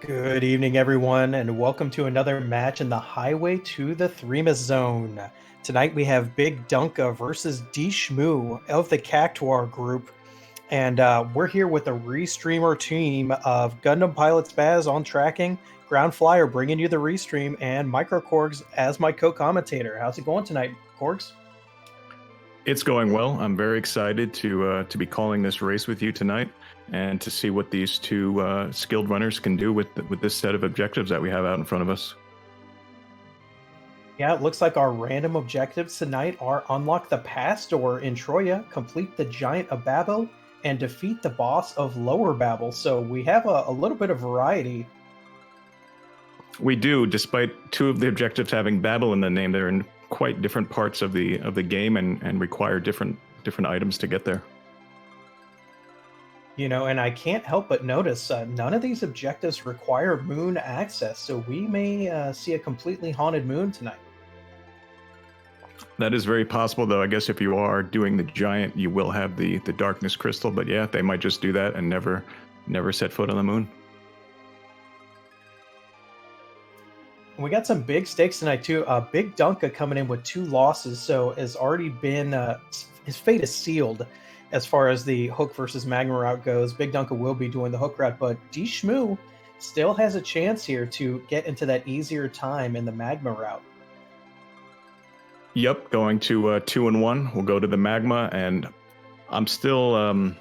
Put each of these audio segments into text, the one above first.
Good evening, everyone, and welcome to another match in the Highway to the Threemus Zone. Tonight we have bigdunka versus DShmoo of the Cactuar group, and we're here with a restreamer team of Gundam Pilot Spaz on tracking, Ground Flyer bringing you the restream, and Microcorgs as my co-commentator. How's it going tonight, Corgs? It's going well. I'm very excited to be calling this race with you tonight, and to see what these two skilled runners can do with this set of objectives that we have out in front of us. Yeah, it looks like our random objectives tonight are unlock the pass door in Troya, complete the giant of Babel, and defeat the boss of Lower Babel. So we have a little bit of variety. We do, despite two of the objectives having Babel in the name. They're in quite different parts of the game and require different items to get there. You know, and I can't help but notice none of these objectives require moon access, so we may see a completely haunted moon tonight. That is very possible, though. I guess if you are doing the giant, you will have the darkness crystal, but yeah, they might just do that and never set foot on the moon. We got some big stakes tonight too. Bigdunka coming in with 2 losses, so has already been his fate is sealed as far as the hook versus magma route goes. Bigdunka will be doing the hook route, but DShmoo still has a chance here to get into that easier time in the magma route. Yep, going to 2-1. We'll go to the magma, and I'm still I'm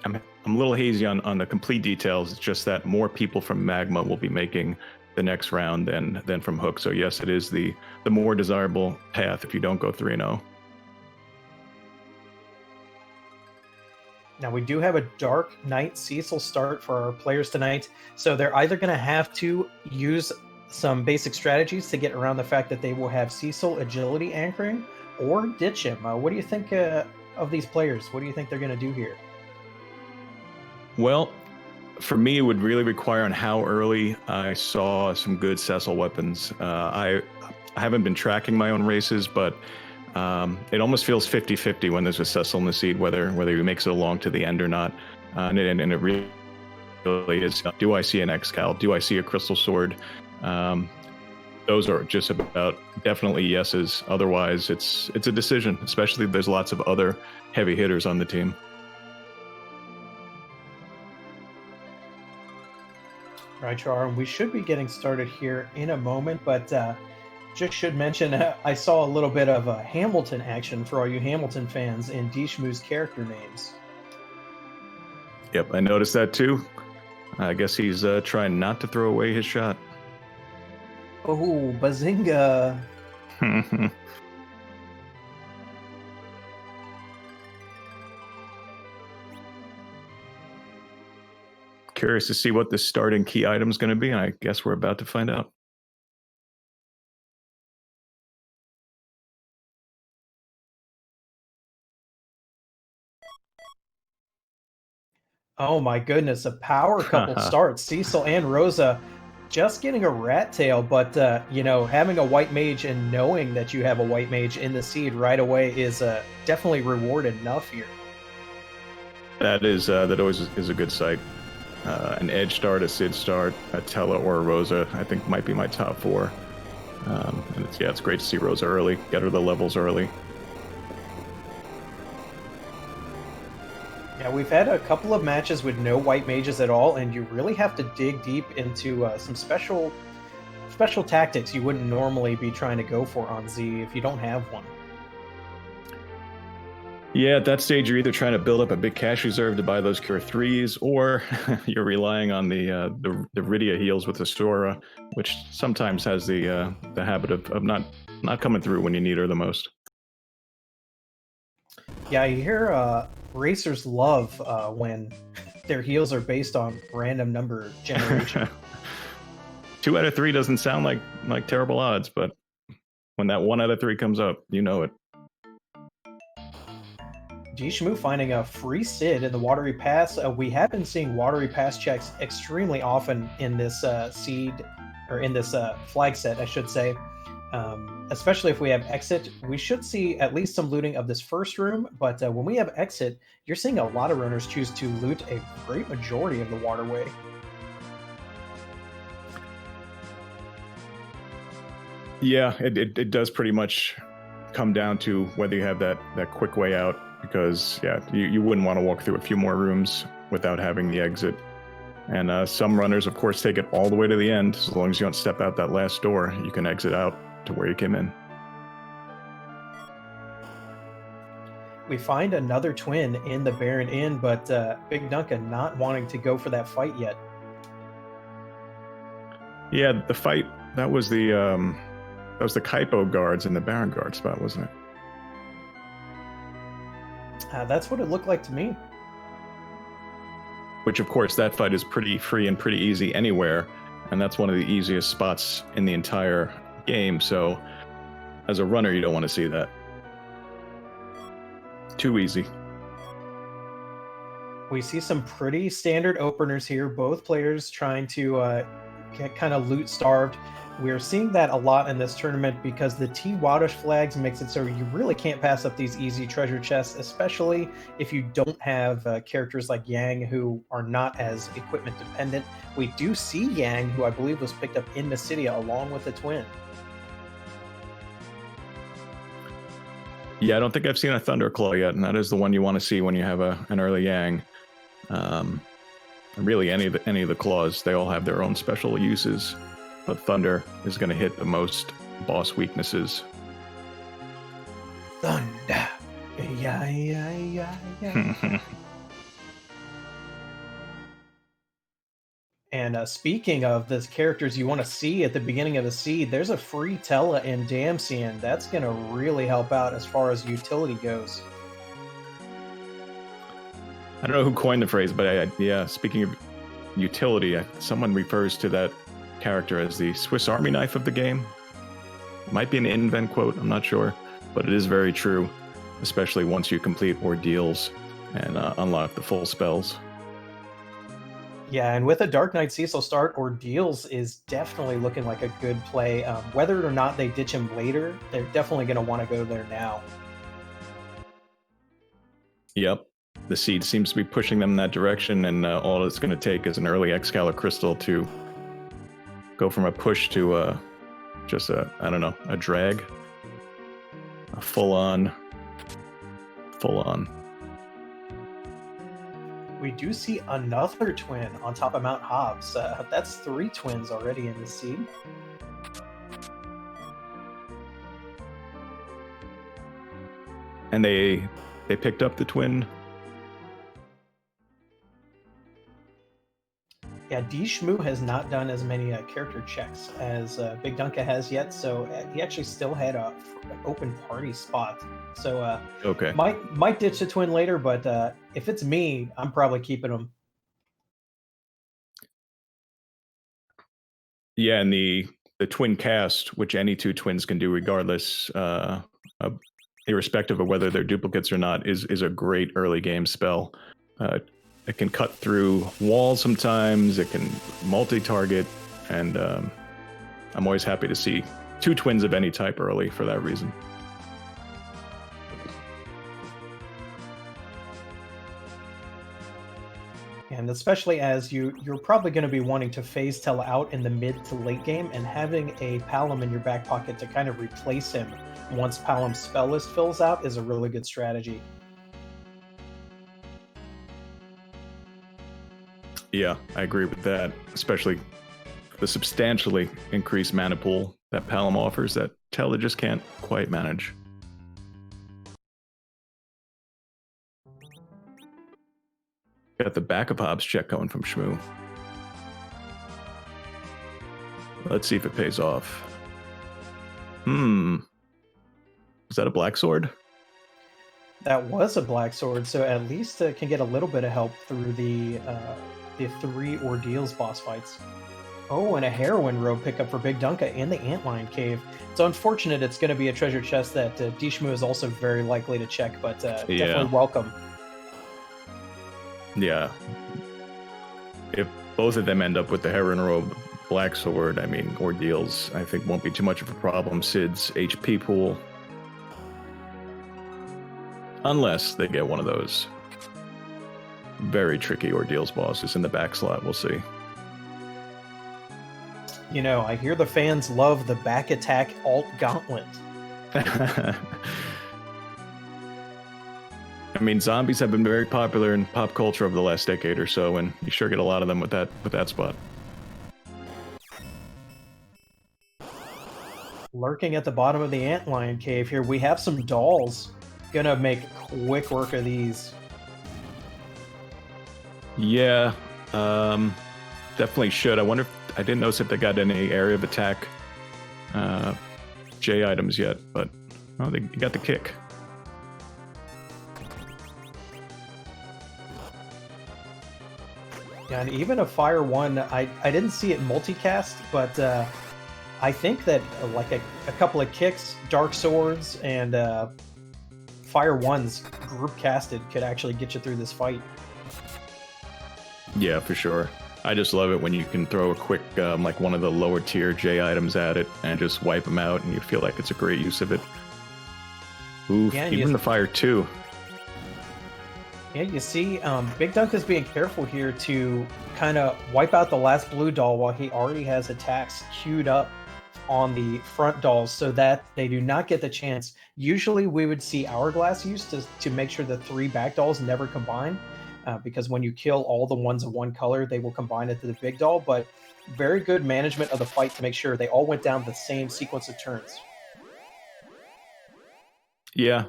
a little hazy on the complete details. It's just that more people from magma will be making the next round than from hook. So yes, it is the more desirable path if you don't go 3-0. Now we do have a Dark Knight Cecil start for our players tonight, so they're either going to have to use some basic strategies to get around the fact that they will have Cecil agility anchoring, or ditch him. What do you think of these players? What do you think they're going to do here? Well, for me, it would really require on how early I saw some good Cecil weapons. I haven't been tracking my own races, but it almost feels 50-50 when there's a Cecil in the seed, whether he makes it along to the end or not. And it really is, do I see an X-Cal? Do I see a Crystal Sword? Those are just about definitely yeses. Otherwise, it's a decision, especially if there's lots of other heavy hitters on the team. Right, Char, and we should be getting started here in a moment, but just should mention I saw a little bit of Hamilton action for all you Hamilton fans in DShmoo's character names. Yep, I noticed that too. I guess he's trying not to throw away his shot. Oh, bazinga! Curious to see what the starting key item is going to be, and I guess we're about to find out. Oh my goodness, a power couple start. Cecil and Rosa just getting a rat tail, but you know, having a white mage and knowing that you have a white mage in the seed right away is definitely reward enough here. That always is a good sight. An Edge start, a Sid start, a Tella, or a Rosa, I think might be my top 4. And it's great to see Rosa early, get her the levels early. Yeah, we've had a couple of matches with no white mages at all, and you really have to dig deep into some special tactics you wouldn't normally be trying to go for on Z if you don't have one. Yeah, at that stage, you're either trying to build up a big cash reserve to buy those Cure 3s, or you're relying on the Rydia heals with the Sora, which sometimes has the habit of not coming through when you need her the most. Yeah, I hear racers love when their heals are based on random number generation. 2 out of 3 doesn't sound like terrible odds, but when that 1 out of 3 comes up, you know it. DShmoo finding a free Sid in the Watery Pass. We have been seeing Watery Pass checks extremely often in this seed, or in this flag set, I should say. Especially if we have Exit, we should see at least some looting of this first room, but when we have Exit, you're seeing a lot of runners choose to loot a great majority of the waterway. Yeah, it does pretty much come down to whether you have that quick way out, because yeah, you wouldn't want to walk through a few more rooms without having the exit. And some runners, of course, take it all the way to the end. As long as you don't step out that last door, you can exit out to where you came in. We find another twin in the Baron Inn, but bigdunka not wanting to go for that fight yet. Yeah, the fight, that was the Kaipo guards in the Baron guard spot, wasn't it? That's what it looked like to me. Which, of course, that fight is pretty free and pretty easy anywhere, and that's one of the easiest spots in the entire game, so as a runner, you don't want to see that. Too easy. We see some pretty standard openers here, both players trying to get kind of loot starved. We're seeing that a lot in this tournament because the T-Wadish flags makes it so you really can't pass up these easy treasure chests, especially if you don't have characters like Yang who are not as equipment dependent. We do see Yang, who I believe was picked up in Mysidia along with the twin. Yeah, I don't think I've seen a Thunderclaw yet, and that is the one you want to see when you have an early Yang. Really, any of the claws, they all have their own special uses, but Thunder is going to hit the most boss weaknesses. Thunder, yeah. And speaking of the characters you want to see at the beginning of the seed, there's a free Tella in Damcian. That's going to really help out as far as utility goes. I don't know who coined the phrase, but yeah, speaking of utility, someone refers to that character as the Swiss Army knife of the game. It might be an invent quote, I'm not sure, but it is very true, especially once you complete ordeals and unlock the full spells. Yeah, and with a Dark Knight Cecil start, Ordeals is definitely looking like a good play. Whether or not they ditch him later, they're definitely going to want to go there now. Yep. The seed seems to be pushing them in that direction, and all it's going to take is an early Excalibur Crystal to go from a push to just I don't know, a drag. A full-on. We do see another twin on top of Mount Hobbs. That's 3 twins already in the seed. And they picked up the twin. Yeah, DShmoo has not done as many character checks as bigdunka has yet, so he actually still had an open party spot. So okay, might ditch the twin later, but if it's me, I'm probably keeping him. Yeah, and the twin cast, which any 2 twins can do regardless, irrespective of whether they're duplicates or not, is a great early game spell. It can cut through walls sometimes, it can multi-target, and I'm always happy to see 2 twins of any type early for that reason. And especially as you're probably going to be wanting to phase Tell out in the mid to late game, and having a Palom in your back pocket to kind of replace him once Palom's spell list fills out is a really good strategy. Yeah, I agree with that, especially the substantially increased mana pool that Palom offers that Tella just can't quite manage. Got the back of Hobbs check going from Shmoo. Let's see if it pays off. Is that a black sword? That was a black sword, so at least can get a little bit of help through the 3 ordeals boss fights. Oh, and a heroin robe pickup for bigdunka in the Antlion Cave. It's unfortunate it's going to be a treasure chest that DShmoo is also very likely to check, but definitely welcome. Yeah. If both of them end up with the heroin robe, black sword, I mean, ordeals, I think won't be too much of a problem. Sid's HP pool. Unless they get one of those very tricky ordeals bosses in the back slot, we'll see. You know, I hear the fans love the back attack alt gauntlet. I mean, zombies have been very popular in pop culture over the last decade or so, and you sure get a lot of them with that spot. Lurking at the bottom of the antlion cave here, we have some dolls. Gonna make quick work of these. Yeah, definitely should. I wonder if I didn't notice if they got any area of attack J items yet, but oh, they got the kick. Yeah, and even a Fire 1, I didn't see it multicast, but I think that like a couple of kicks, Dark Swords, and Fire 1s group casted could actually get you through this fight. Yeah, for sure. I just love it when you can throw a quick, like one of the lower tier J items at it and just wipe them out, and you feel like it's a great use of it. Ooh, yeah, even the Fire 2. Yeah, you see, bigdunka's being careful here to kind of wipe out the last blue doll while he already has attacks queued up on the front dolls so that they do not get the chance. Usually we would see Hourglass used to make sure the 3 back dolls never combine, because when you kill all the ones of one color, they will combine into the big doll, but very good management of the fight to make sure they all went down the same sequence of turns. Yeah,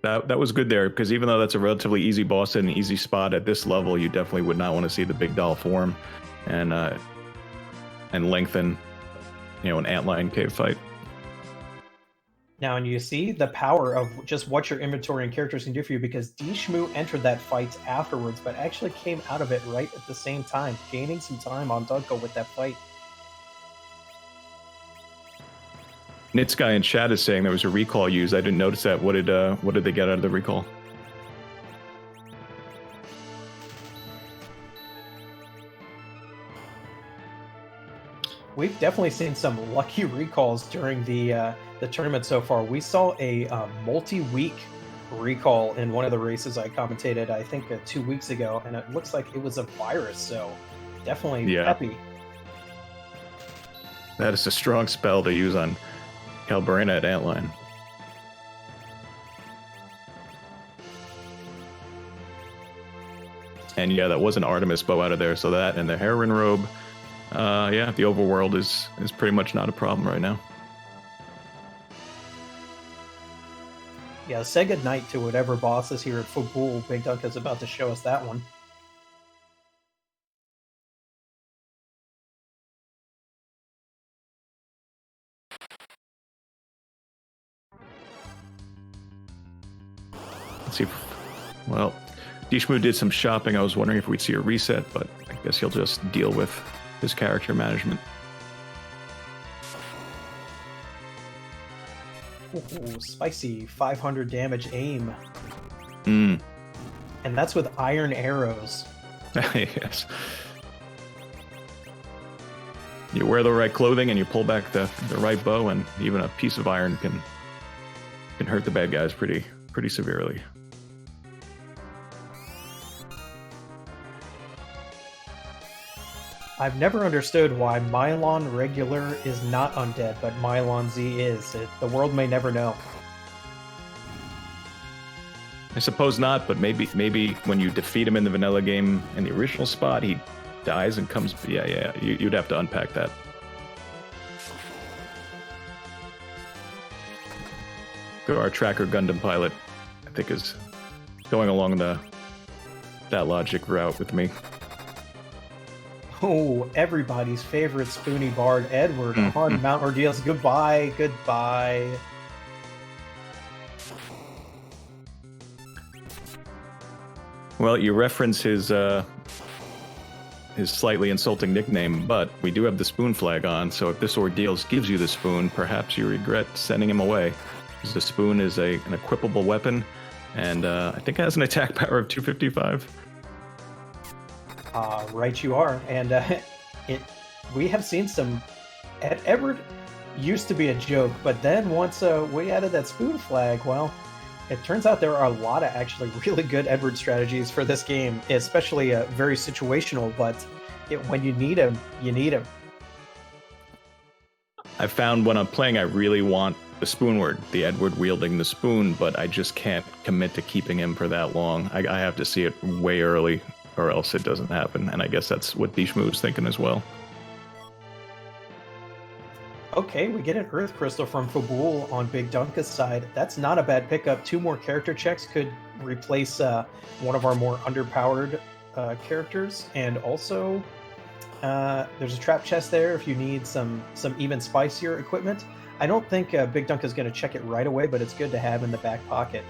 that was good there, because even though that's a relatively easy boss and an easy spot at this level, you definitely would not want to see the big doll form and lengthen, you know, an antlion cave fight. Now, and you see the power of just what your inventory and characters can do for you, because DShmoo entered that fight afterwards, but actually came out of it right at the same time, gaining some time on Dunka with that fight. Nitsky in chat is saying there was a recall used. I didn't notice that. What did they get out of the recall? We've definitely seen some lucky recalls during the tournament so far. We saw a multi-week recall in one of the races I commentated, I think 2 weeks ago, and it looks like it was a virus, so definitely happy. That is a strong spell to use on Calburina at Antlion. And yeah, that was an Artemis bow out of there, so that and the heroine robe. Yeah, the overworld is pretty much not a problem right now. Yeah, say goodnight to whatever boss is here at Fubul. Bigdunka's about to show us that one. Let's see. Well, DShmoo did some shopping. I was wondering if we'd see a reset, but I guess he'll just deal with his character management. Ooh, spicy 500 damage aim. And that's with iron arrows. Yes. You wear the right clothing and you pull back the right bow, and even a piece of iron can hurt the bad guys pretty severely. I've never understood why Mylon Regular is not undead, but Mylon Z is. The world may never know. I suppose not, but maybe when you defeat him in the vanilla game in the original spot, he dies and comes... Yeah, you'd have to unpack that. Our tracker Gundam pilot, I think, is going along that logic route with me. Oh, everybody's favorite spoony bard, Edward, on Mount Ordeals. Goodbye. Well, you reference his slightly insulting nickname, but we do have the spoon flag on, so if this Ordeals gives you the spoon, perhaps you regret sending him away, because the spoon is an equipable weapon, and I think it has an attack power of 255. Right you are, and we have seen some... Edward used to be a joke, but then once we added that spoon flag, well, it turns out there are a lot of actually really good Edward strategies for this game, especially very situational, but when you need him, you need him. I found when I'm playing, I really want the Spoonward, the Edward wielding the spoon, but I just can't commit to keeping him for that long. I have to see it way early, or else it doesn't happen. And I guess that's what DShmoo is thinking as well. Okay, we get an Earth Crystal from Fabul on Big Dunka's side. That's not a bad pickup. 2 more character checks could replace one of our more underpowered characters, and also there's a trap chest there if you need some even spicier equipment. I don't think Big Dunka is going to check it right away, but it's good to have in the back pocket.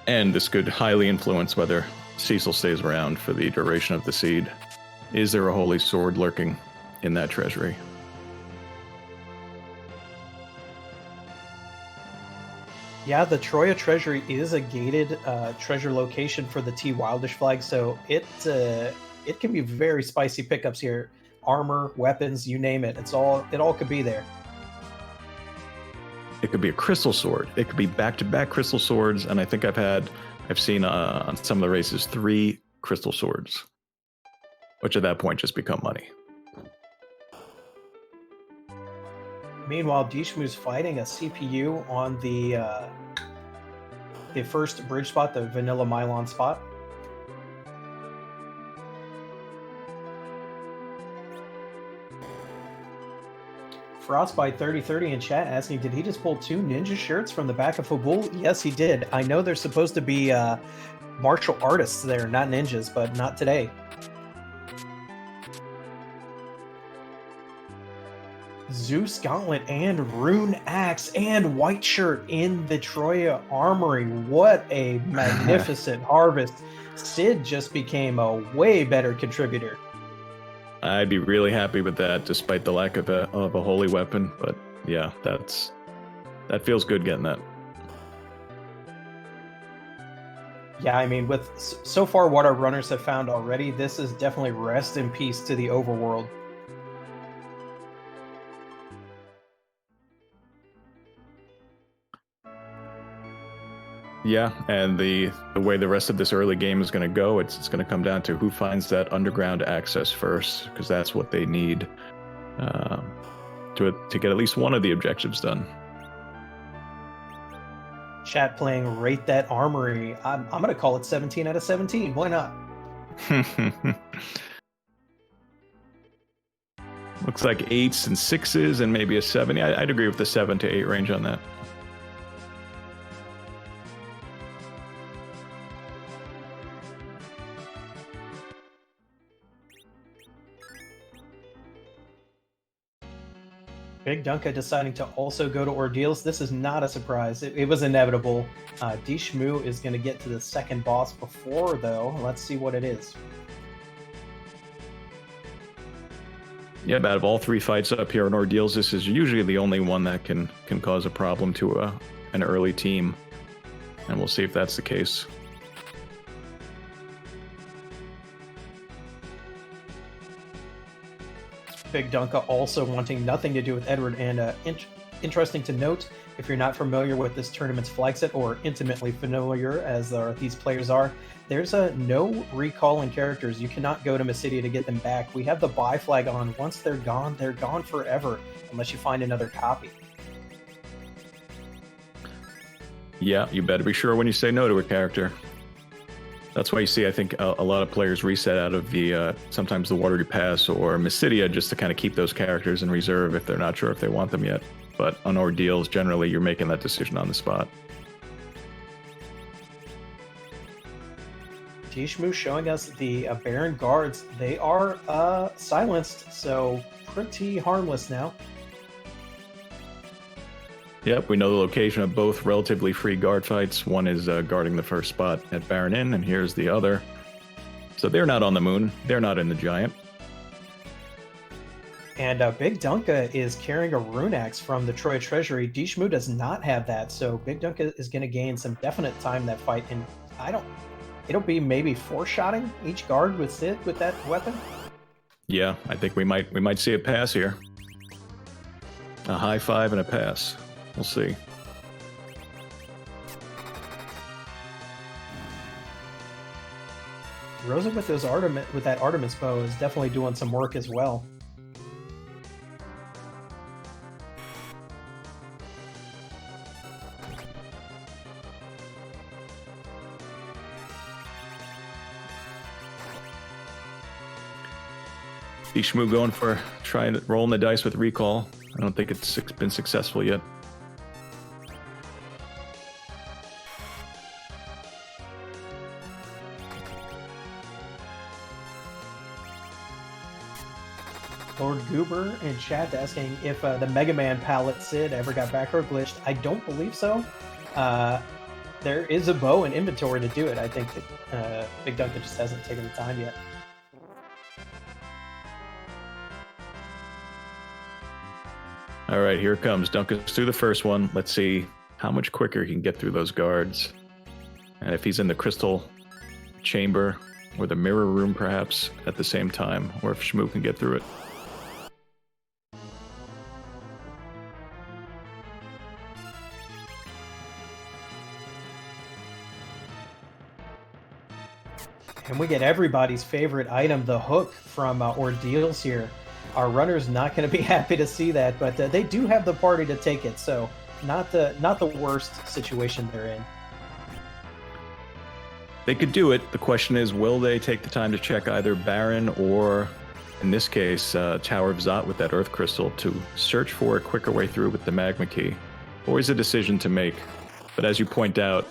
And this could highly influence whether Cecil stays around for the duration of the seed. Is there a holy sword lurking in that treasury? Yeah, the Troya treasury is a gated treasure location for the T Wildish flag, so it can be very spicy pickups here. Armor, weapons, you name it. It all could be there. It could be a crystal sword. It could be back-to-back crystal swords, and I think I've seen on some of the races 3 crystal swords, which at that point just become money. Meanwhile, DShmoo's fighting a CPU on the first bridge spot, the Vanilla Mylon spot. Frostbite 3030 in chat asking, did he just pull 2 ninja shirts from the back of Fabul? Yes, he did. I know there's supposed to be martial artists there, not ninjas, but not today. Zeus Gauntlet and Rune Axe and White Shirt in the Troya Armory. What a magnificent harvest. Sid just became a way better contributor. I'd be really happy with that, despite the lack of a holy weapon. But yeah, that feels good getting that. Yeah, I mean, with so far what our runners have found already, this is definitely rest in peace to the overworld. Yeah, and the way the rest of this early game is going to go, it's going to come down to who finds that underground access first, because that's what they need to get at least one of the objectives done. Chat playing Rate That Armory. I'm going to call it 17 out of 17. Why not? Looks like 8s and 6s and maybe a 7. Yeah, I'd agree with the 7 to 8 range on that. Big Dunka deciding to also go to Ordeals. This is not a surprise. It was inevitable. DShmoo is going to get to the second boss before, though. Let's see what it is. Yeah, out of all 3 fights up here in Ordeals, this is usually the only one that can cause a problem to an early team. And we'll see if that's the case. Big Dunka also wanting nothing to do with Edward, and interesting to note, if you're not familiar with this tournament's flag set, or intimately familiar as these players are, there's no recall in characters. You cannot go to Mysidia to get them back. We have the buy flag on. Once they're gone forever, unless you find another copy. Yeah, you better be sure when you say no to a character. That's why you see, I think, a lot of players reset out of the sometimes the Watery Pass or Mysidia just to kind of keep those characters in reserve if they're not sure if they want them yet. But on Ordeals, generally, you're making that decision on the spot. DShmoo showing us the Baron Guards. They are silenced, so pretty harmless now. Yep, we know the location of both relatively free guard fights. One is guarding the first spot at Baron Inn, and here's the other. So they're not on the moon. They're not in the Giant. And Big Dunka is carrying a Rune Axe from the Troya Treasury. DShmoo does not have that, so Big Dunka is going to gain some definite time in that fight. And it'll be maybe 4-shotting each guard with Sid with that weapon. Yeah, I think we might see a pass here. A high 5 and a pass. We'll see. Rosa with that Artemis bow is definitely doing some work as well. DShmoo going for trying rolling the dice with recall. I don't think it's been successful yet. Lord Goober in chat asking if the Mega Man palette Sid ever got backroad glitched. I don't believe so. There is a bow and inventory to do it. I think that bigdunka just hasn't taken the time yet. All right, here it comes. Dunca's through the first one. Let's see how much quicker he can get through those guards. And if he's in the crystal chamber or the mirror room perhaps at the same time, or if Shmoo can get through it. And we get everybody's favorite item, the hook from Ordeals here. Our runner's not going to be happy to see that, but they do have the party to take it, so not the worst situation they're in. They could do it. The question is, will they take the time to check either Baron or, in this case, Tower of Zot with that Earth Crystal to search for a quicker way through with the Magma Key? Always a decision to make. But as you point out,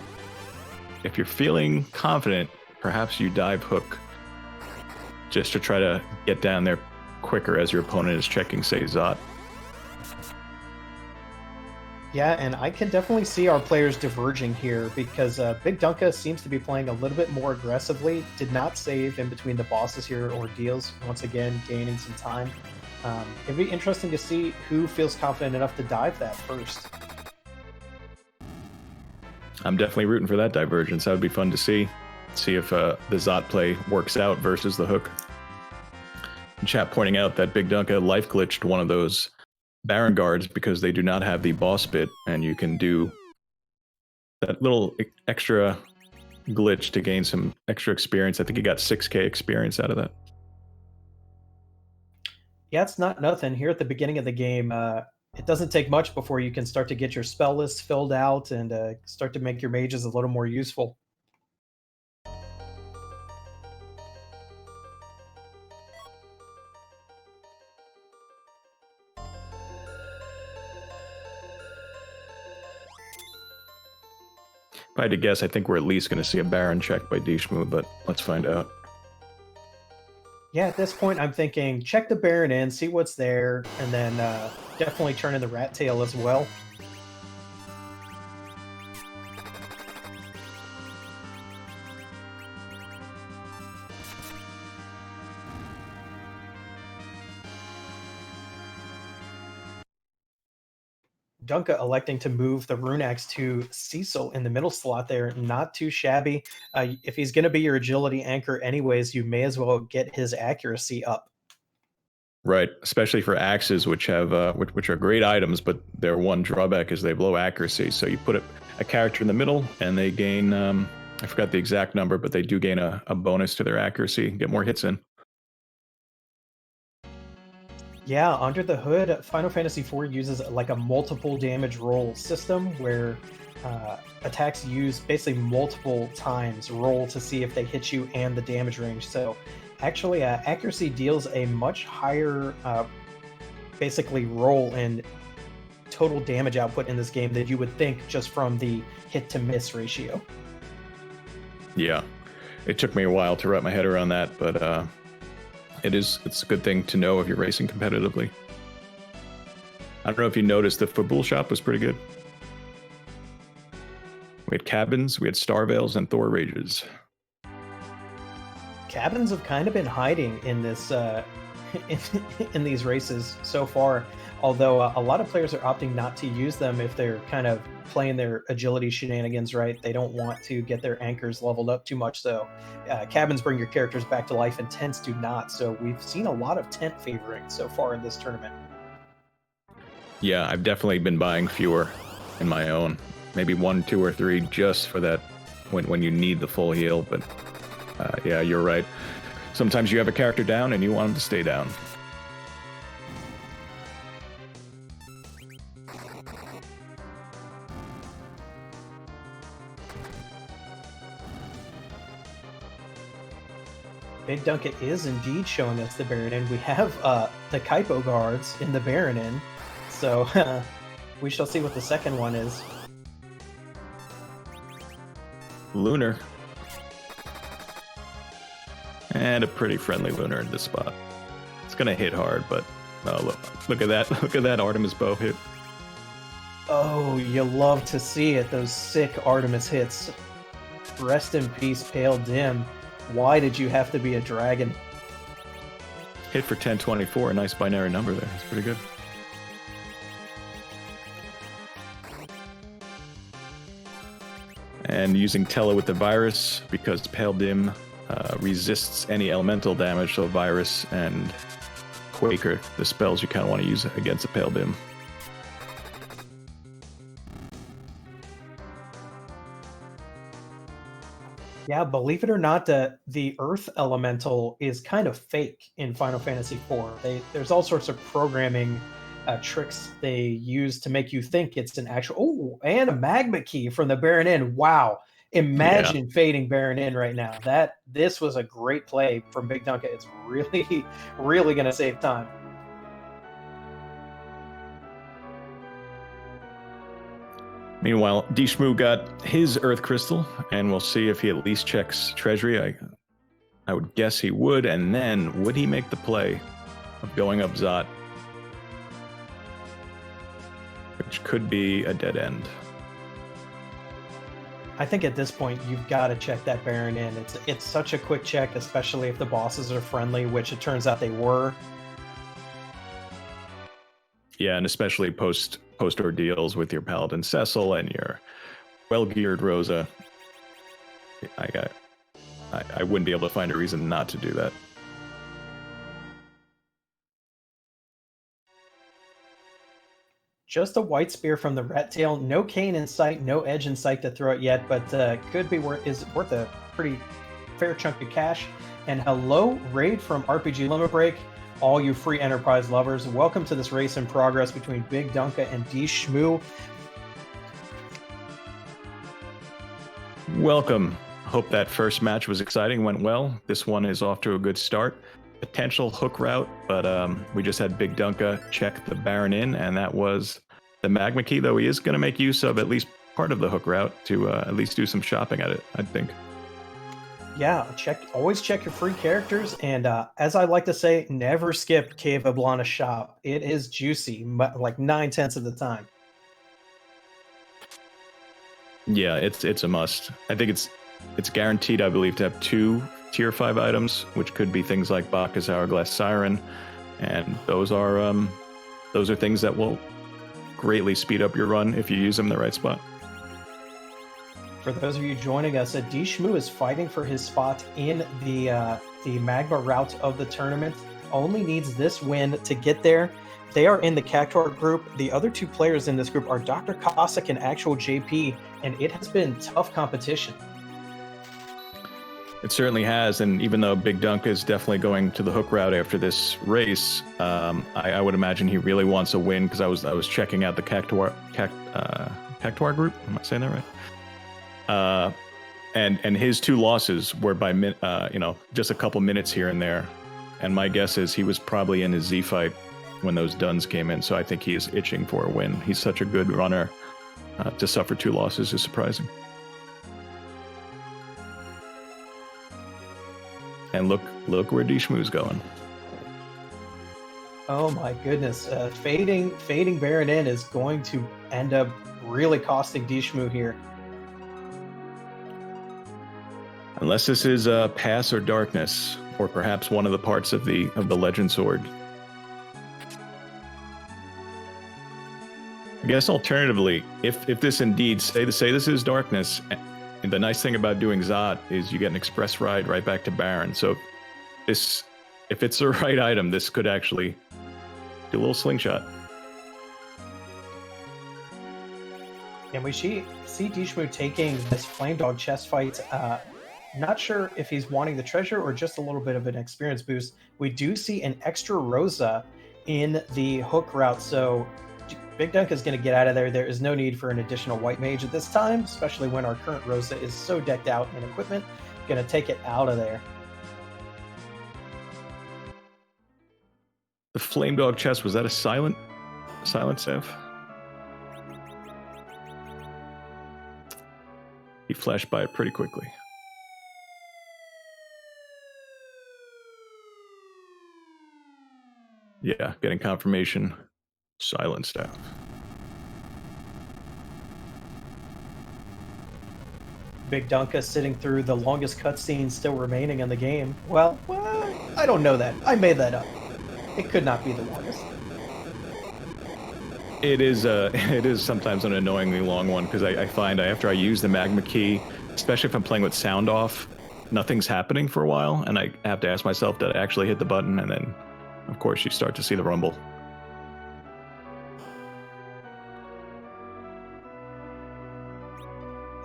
if you're feeling confident, perhaps you dive hook just to try to get down there quicker as your opponent is checking, say, Zot. Yeah, and I can definitely see our players diverging here because bigdunka seems to be playing a little bit more aggressively. Did not save in between the bosses here or Ordeals, once again gaining some time. It'd be interesting to see who feels confident enough to dive that first. I'm definitely rooting for that divergence. That would be fun to see. See if the Zot play works out versus the hook. And chat pointing out that bigdunka life glitched one of those Baron guards because they do not have the boss bit, and you can do that little extra glitch to gain some extra experience. I think he got 6k experience out of that. Yeah, it's not nothing. Here at the beginning of the game, it doesn't take much before you can start to get your spell list filled out and start to make your mages a little more useful. If I had to guess, I think we're at least going to see a Baron check by DShmoo, but let's find out. Yeah, at this point, I'm thinking check the Baron in, see what's there, and then definitely turn in the Rat Tail as well. Dunka electing to move the Rune Axe to Cecil in the middle slot there. Not too shabby. If he's going to be your agility anchor anyways, you may as well get his accuracy up. Right, especially for axes, which have which are great items, but their one drawback is they have low accuracy. So you put a character in the middle, and they gain I forgot the exact number, but they do gain a bonus to their accuracy, get more hits in. Yeah, under the hood, Final Fantasy IV uses like a multiple damage roll system where attacks use basically multiple times roll to see if they hit you and the damage range. So actually, accuracy deals a much higher basically roll and total damage output in this game than you would think just from the hit to miss ratio. Yeah, it took me a while to wrap my head around that, but it's a good thing to know if you're racing competitively. I don't know if you noticed, the Fabul shop was pretty good. We had cabins, we had Starveils, and Thor Rages. Cabins have kind of been hiding in this in these races so far, although a lot of players are opting not to use them if they're kind of playing their agility shenanigans right. They don't want to get their anchors leveled up too much, so cabins bring your characters back to life and tents do not. So we've seen a lot of tent favoring so far in this tournament. Yeah, I've definitely been buying fewer in my own. Maybe 1, 2, or 3 just for that when you need the full heal, but yeah, you're right. Sometimes you have a character down and you want them to stay down. Big Dunka is indeed showing us the Baronin. We have the Kaipo guards in the Baronin, so we shall see what the second one is. Lunar. And a pretty friendly Lunar in this spot. It's gonna hit hard, but oh, look at that. Look at that Artemis bow hit. Oh, you love to see it, those sick Artemis hits. Rest in peace, Pale Dim. Why did you have to be a dragon? Hit for 1024, a nice binary number there. It's pretty good. And using Tele with the virus, because Pale Dim resists any elemental damage, so Virus and Quaker, the spells you kind of want to use against a Pale Dim. Yeah, believe it or not, the Earth Elemental is kind of fake in Final Fantasy IV. There's all sorts of programming tricks they use to make you think it's an actual... Oh, and a Magma Key from the Baronin. Wow. Imagine fading Baronin right now. This was a great play from Big Dunka. It's really, really going to save time. Meanwhile, DShmoo got his Earth Crystal, and we'll see if he at least checks Treasury. I would guess he would, and then would he make the play of going up Zot? Which could be a dead end. I think at this point, you've got to check that Baronin. It's such a quick check, especially if the bosses are friendly, which it turns out they were. Yeah, and especially post ordeals with your Paladin Cecil and your well-geared Rosa. I wouldn't be able to find a reason not to do that. Just a white spear from the Rat Tail. No cane in sight, no edge in sight to throw it yet, but could be worth a pretty fair chunk of cash. And hello, raid from RPG Limit Break. All you free Enterprise lovers, welcome to this race in progress between Big Dunka and DShmoo. Welcome. Hope that first match was exciting, went well. This one is off to a good start. Potential hook route, but we just had Big Dunka check the Baronin, and that was the Magma Key, though he is going to make use of at least part of the hook route to at least do some shopping at it, I think. Yeah, always check your free characters, and as I like to say, never skip Cave of Blana shop. It is juicy, like 9/10 of the time. Yeah, it's a must. I think it's guaranteed, I believe, to have 2 tier 5 items, which could be things like Bacchus Hourglass Siren, and those are things that will greatly speed up your run if you use them in the right spot. For those of you joining us, DShmoo is fighting for his spot in the Magma route of the tournament. Only needs this win to get there. They are in the Cactuar group. The other 2 players in this group are Dr. Cossack and Actual JP, and it has been tough competition. It certainly has, and even though Big Dunka is definitely going to the hook route after this race, I would imagine he really wants a win, because I was checking out the Cactuar group. Am I saying that right? And his 2 losses were by just a couple minutes here and there, and my guess is he was probably in his Z fight when those duns came in. So I think he is itching for a win. He's such a good runner. To suffer 2 losses is surprising. And look where DShmoo's going. Oh my goodness. Fading Baronin is going to end up really costing DShmoo here. Unless this is Pass or Darkness, or perhaps one of the parts of the Legend Sword. I guess alternatively, if this indeed say this is Darkness, and the nice thing about doing Zot is you get an express ride right back to Baron. So if it's the right item, this could actually do a little slingshot. And we see DShmoo taking this Flame Dog chest fight. Not sure if he's wanting the treasure or just a little bit of an experience boost. We do see an extra Rosa in the hook route, so Big Dunka is going to get out of there. There is no need for an additional white mage at this time, especially when our current Rosa is so decked out in equipment. Going to take it out of there. flame dog chest, was that a silent staff? He flashed by it pretty quickly. Yeah, getting confirmation. Silent staff. Bigdunka sitting through the longest cutscene still remaining in the game. Well, I don't know that. I made that up. It could not be the longest. It is sometimes an annoyingly long one because I find after I use the magma key, especially if I'm playing with sound off, nothing's happening for a while, and I have to ask myself, did I actually hit the button? And then, of course, you start to see the rumble.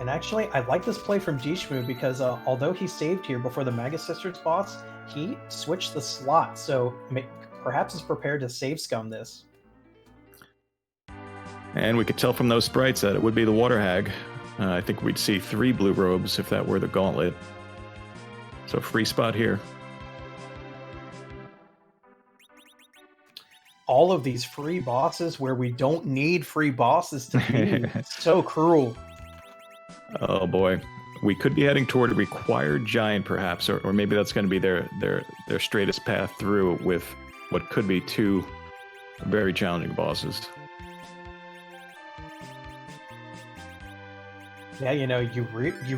And actually, I like this play from DShmoo because although he saved here before the Magus Sisters boss, he switched the slot, so perhaps is prepared to save scum this. And we could tell from those sprites that it would be the Water Hag. I think we'd see 3 blue robes if that were the gauntlet. So free spot here. All of these free bosses where we don't need free bosses to be. So cruel. Oh boy. We could be heading toward a required giant perhaps, or maybe that's going to be their straightest path through with what could be 2 very challenging bosses. Yeah, you know, you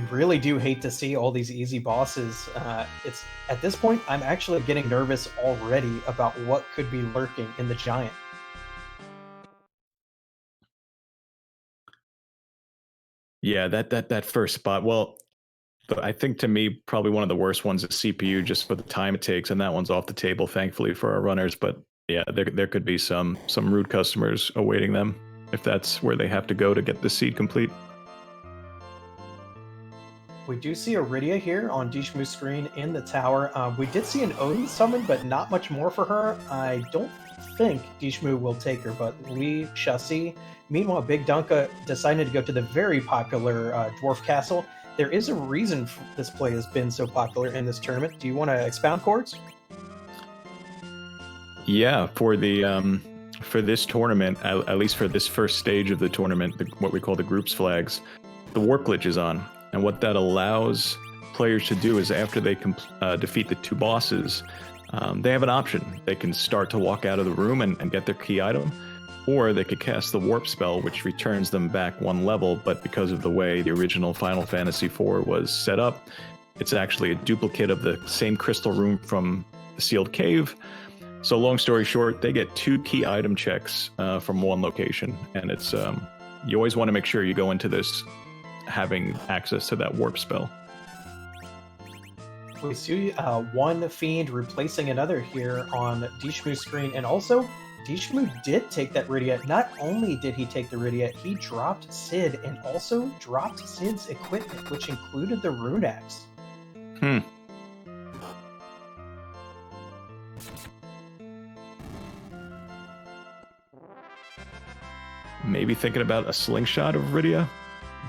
really do hate to see all these easy bosses. It's at this point, I'm actually getting nervous already about what could be lurking in the giant. Yeah, that first spot. Well, I think to me, probably one of the worst ones is CPU, just for the time it takes, and that one's off the table, thankfully, for our runners. But yeah, there could be some rude customers awaiting them if that's where they have to go to get the seed complete. We do see Iridia here on DShmoo's screen in the tower. We did see an Odin summon, but not much more for her. I don't think DShmoo will take her, but we shall see. Meanwhile, bigdunka decided to go to the very popular Dwarf Castle. There is a reason this play has been so popular in this tournament. Do you want to expound, Cords? Yeah, for this tournament, at least for this first stage of the tournament, what we call the groups flags, the warp glitch is on. And what that allows players to do is after they defeat the 2 bosses, they have an option. They can start to walk out of the room and get their key item, or they could cast the warp spell, which returns them back 1 level, but because of the way the original Final Fantasy IV was set up, it's actually a duplicate of the same crystal room from the sealed cave. So long story short, they get 2 key item checks from 1 location, and it's you always want to make sure you go into this having access to that warp spell. We see one fiend replacing another here on DShmoo's screen, and also DShmoo did take that Rydia. Not only did he take the Rydia, he dropped Sid and also dropped Sid's equipment, which included the rune axe. Maybe thinking about a slingshot of Rydia.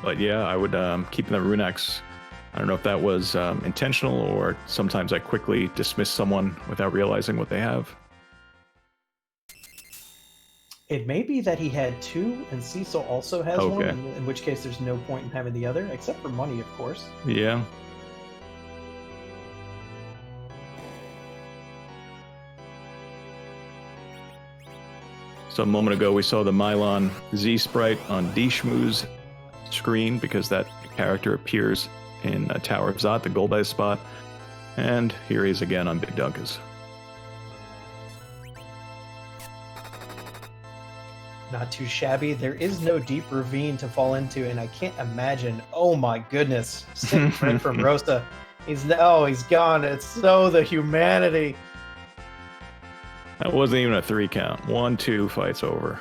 But yeah, I would keep the rune axe. I don't know if that was intentional or sometimes I quickly dismiss someone without realizing what they have. It may be that he had 2 and Cecil also has one, in which case there's no point in having the other, except for money, of course. Yeah. So a moment ago, we saw the Mylon Z sprite on DShmoo's screen because that character appears in Tower of Zot, the Golbez spot. And here he is again on bigdunka's. Not too shabby. There is no deep ravine to fall into, and I can't imagine. Oh my goodness. Sick print from Rosa. He's gone. It's so the humanity. That wasn't even a 3 count. 1-2 fights over.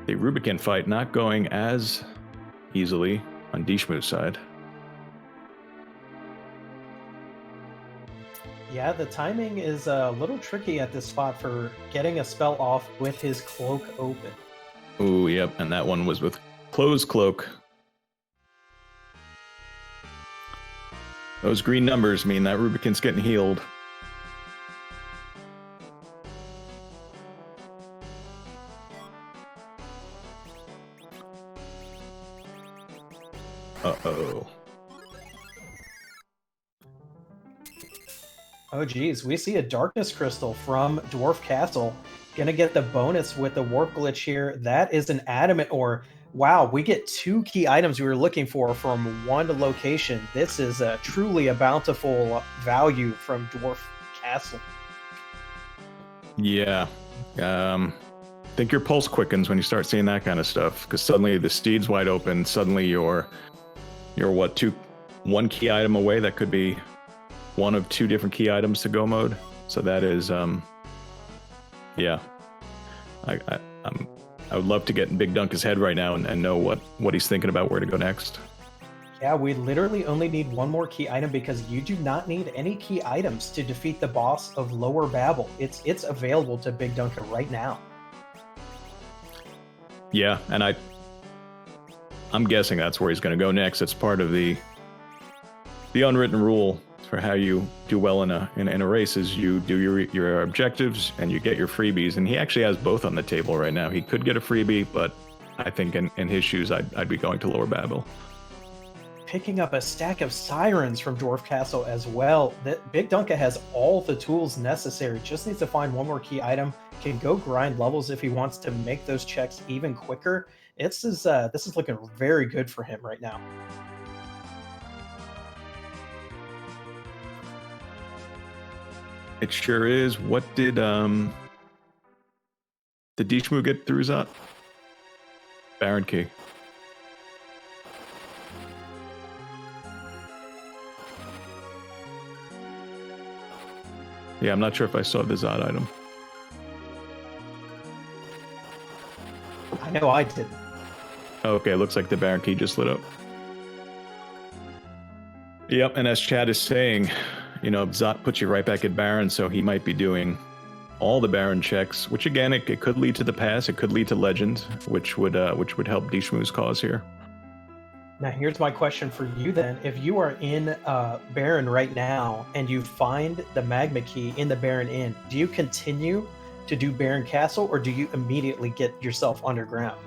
The Rubicon fight not going as easily on DShmoo's side. Yeah, the timing is a little tricky at this spot for getting a spell off with his cloak open. Ooh, yep, and that one was with closed cloak. Those green numbers mean that Rubicon's getting healed. Uh-oh. Oh geez, we see a darkness crystal from Dwarf Castle. Gonna get the bonus with the warp glitch here. That is an adamant ore. Wow, we get 2 key items we were looking for from one location. This is truly a bountiful value from Dwarf Castle. Yeah. I think your pulse quickens when you start seeing that kind of stuff, because suddenly the steed's wide open. Suddenly you're what, one key item away. That could be one of 2 different key items to go mode. So that is, yeah. I would love to get in Big Dunka's head right now and know what he's thinking about where to go next. Yeah, we literally only need one more key item because you do not need any key items to defeat the boss of Lower Babel. It's available to Big Dunka right now. Yeah, and I'm guessing that's where he's going to go next. It's part of the unwritten rule for how you do well in a race is you do your objectives and you get your freebies. And he actually has both on the table right now. He could get a freebie, but I think in his shoes, I'd be going to Lower Babel. Picking up a stack of sirens from Dwarf Castle as well. Big Dunka has all the tools necessary. Just needs to find one more key item. Can go grind levels if he wants to make those checks even quicker. This is looking very good for him right now. It sure is. What did DShmoo get through Zot? Baron Key. Yeah, I'm not sure if I saw the Zot item. I know I didn't. Okay, looks like the Baron Key just lit up. Yep, and as Chad is saying, Zot puts you right back at Baron, so he might be doing all the Baron checks, which again, it could lead to the pass, it could lead to Legend, which would help DShmoo's cause here. Now, here's my question for you then. If you are in Baron right now and you find the Magma Key in the Baron Inn, do you continue to do Baron Castle or do you immediately get yourself underground?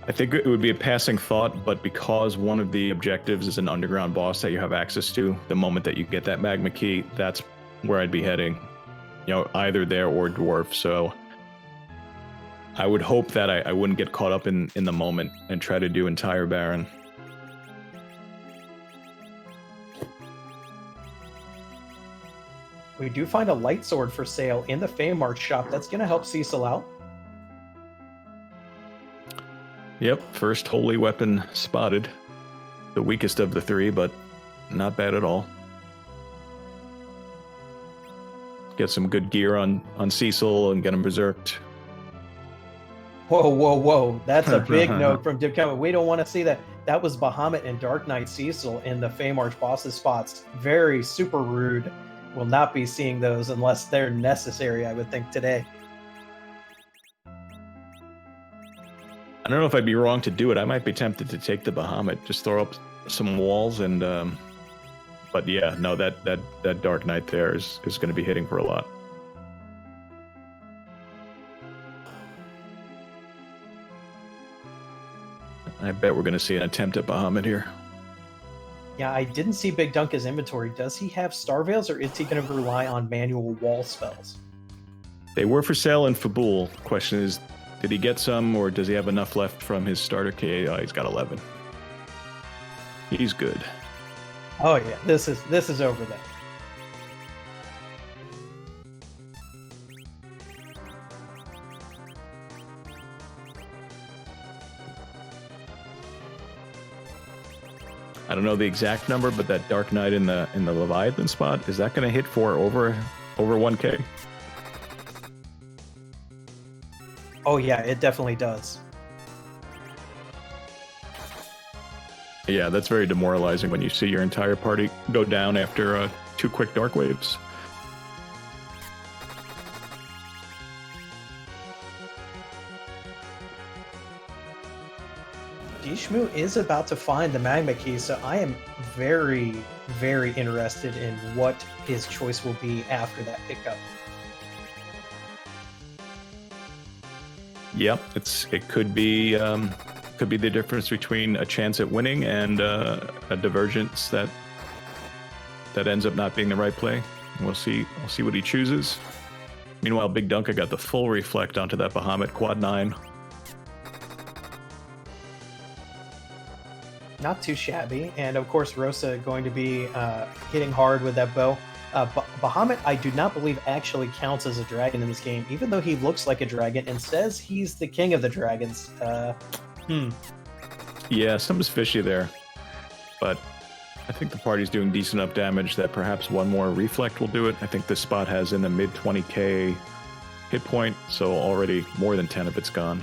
I think it would be a passing thought, but because one of the objectives is an underground boss that you have access to, the moment that you get that Magma Key, that's where I'd be heading. Either there or Dwarf. So I would hope that I wouldn't get caught up in the moment and try to do entire Baron. We do find a light sword for sale in the Feymarch shop. That's going to help Cecil out. Yep, first holy weapon spotted. The weakest of the 3, but not bad at all. Get some good gear on Cecil and get him berserked. Whoa, whoa, whoa. That's a big note from Dipcom. We don't want to see that. That was Bahamut and Dark Knight Cecil in the Feymarch bosses spots. Very super rude. We'll not be seeing those unless they're necessary, I would think, today. I don't know if I'd be wrong to do it. I might be tempted to take the Bahamut, just throw up some walls and but yeah, no, that Dark Knight there is going to be hitting for a lot. I bet we're going to see an attempt at Bahamut here. Yeah, I didn't see Big Dunka's inventory. Does he have Star Veils, or is he going to rely on manual wall spells? They were for sale in Fabul. Question is, did he get some, or does he have enough left from his starter kit? Oh, he's got 11. He's good. Oh yeah, this is over there. I don't know the exact number, but that Dark Knight in the Leviathan spot, is that going to hit for over 1K? Oh yeah, it definitely does. Yeah, that's very demoralizing when you see your entire party go down after 2 quick dark waves. DShmoo is about to find the magma key, so I am very, very interested in what his choice will be after that pickup. Yep, it could be the difference between a chance at winning and a divergence that ends up not being the right play. We'll see what he chooses. Meanwhile, bigdunka got the full reflect onto that Bahamut quad 9. Not too shabby, and of course Rosa going to be hitting hard with that bow. Bahamut, I do not believe actually counts as a dragon in this game, even though he looks like a dragon and says he's the king of the dragons. Yeah, something's fishy there, but I think the party's doing decent enough damage that perhaps one more reflect will do it. I think this spot has in the mid 20k hit point, so already more than 10 of it's gone.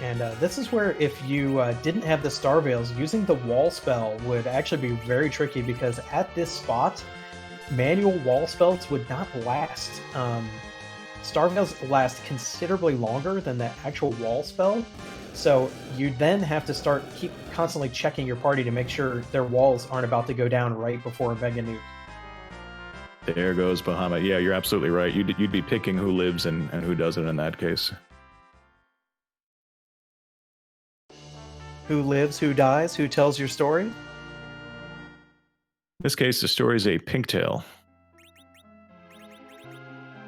And this is where if you didn't have the Star Veils, using the wall spell would actually be very tricky, because at this spot, manual wall spells would not last. Star Veils last considerably longer than the actual wall spell, so you then have to keep constantly checking your party to make sure their walls aren't about to go down right before a Mega Nuke. There goes Bahamut. Yeah, you're absolutely right. You'd be picking who lives and who doesn't in that case. Who lives, who dies, who tells your story? In this case, the story is a pink tail.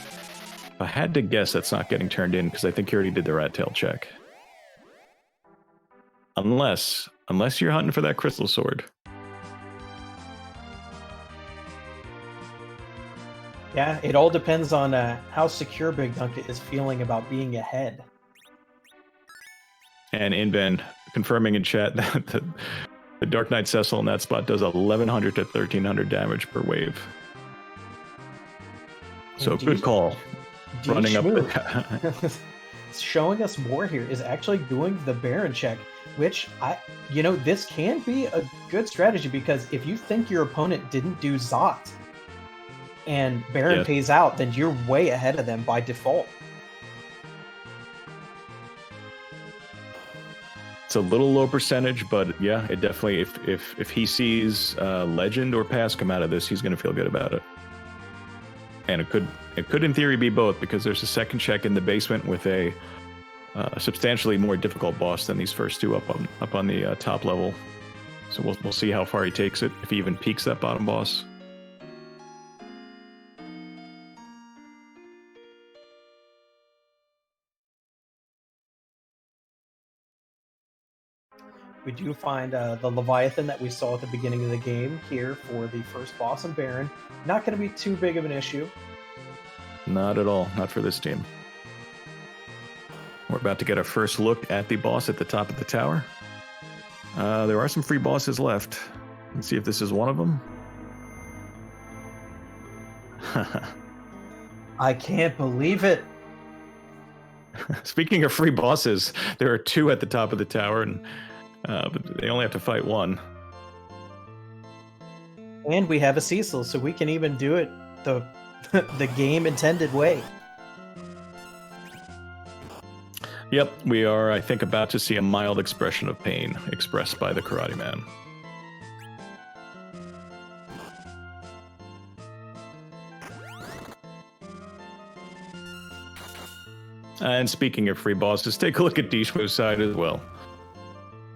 If I had to guess, that's not getting turned in, because I think he already did the rat tail check. Unless you're hunting for that crystal sword. Yeah, it all depends on how secure bigdunka is feeling about being ahead. And Inben confirming in chat that the Dark Knight Cecil in that spot does 1100 to 1300 damage per wave. So good call. Running up the... Showing us more here is actually doing the Baron check, which this can be a good strategy, because if you think your opponent didn't do Zot and Baron pays out, then you're way ahead of them by default. It's a little low percentage, but yeah, it definitely, if he sees Legend or Pass come out of this, he's going to feel good about it. And it could in theory be both, because there's a second check in the basement with a substantially more difficult boss than these first two up on the top level. So we'll see how far he takes it, if he even peaks that bottom boss. We do find the Leviathan that we saw at the beginning of the game here for the first boss and Baron. Not going to be too big of an issue. Not at all. Not for this team. We're about to get our first look at the boss at the top of the tower. There are some free bosses left. Let's see if this is one of them. I can't believe it. Speaking of free bosses, there are two at the top of the tower, and but they only have to fight one. And we have a Cecil, so we can even do it the game intended way. Yep, we are, I think, about to see a mild expression of pain expressed by the Karate Man. And speaking of free bosses, take a look at DShmoo619's side as well.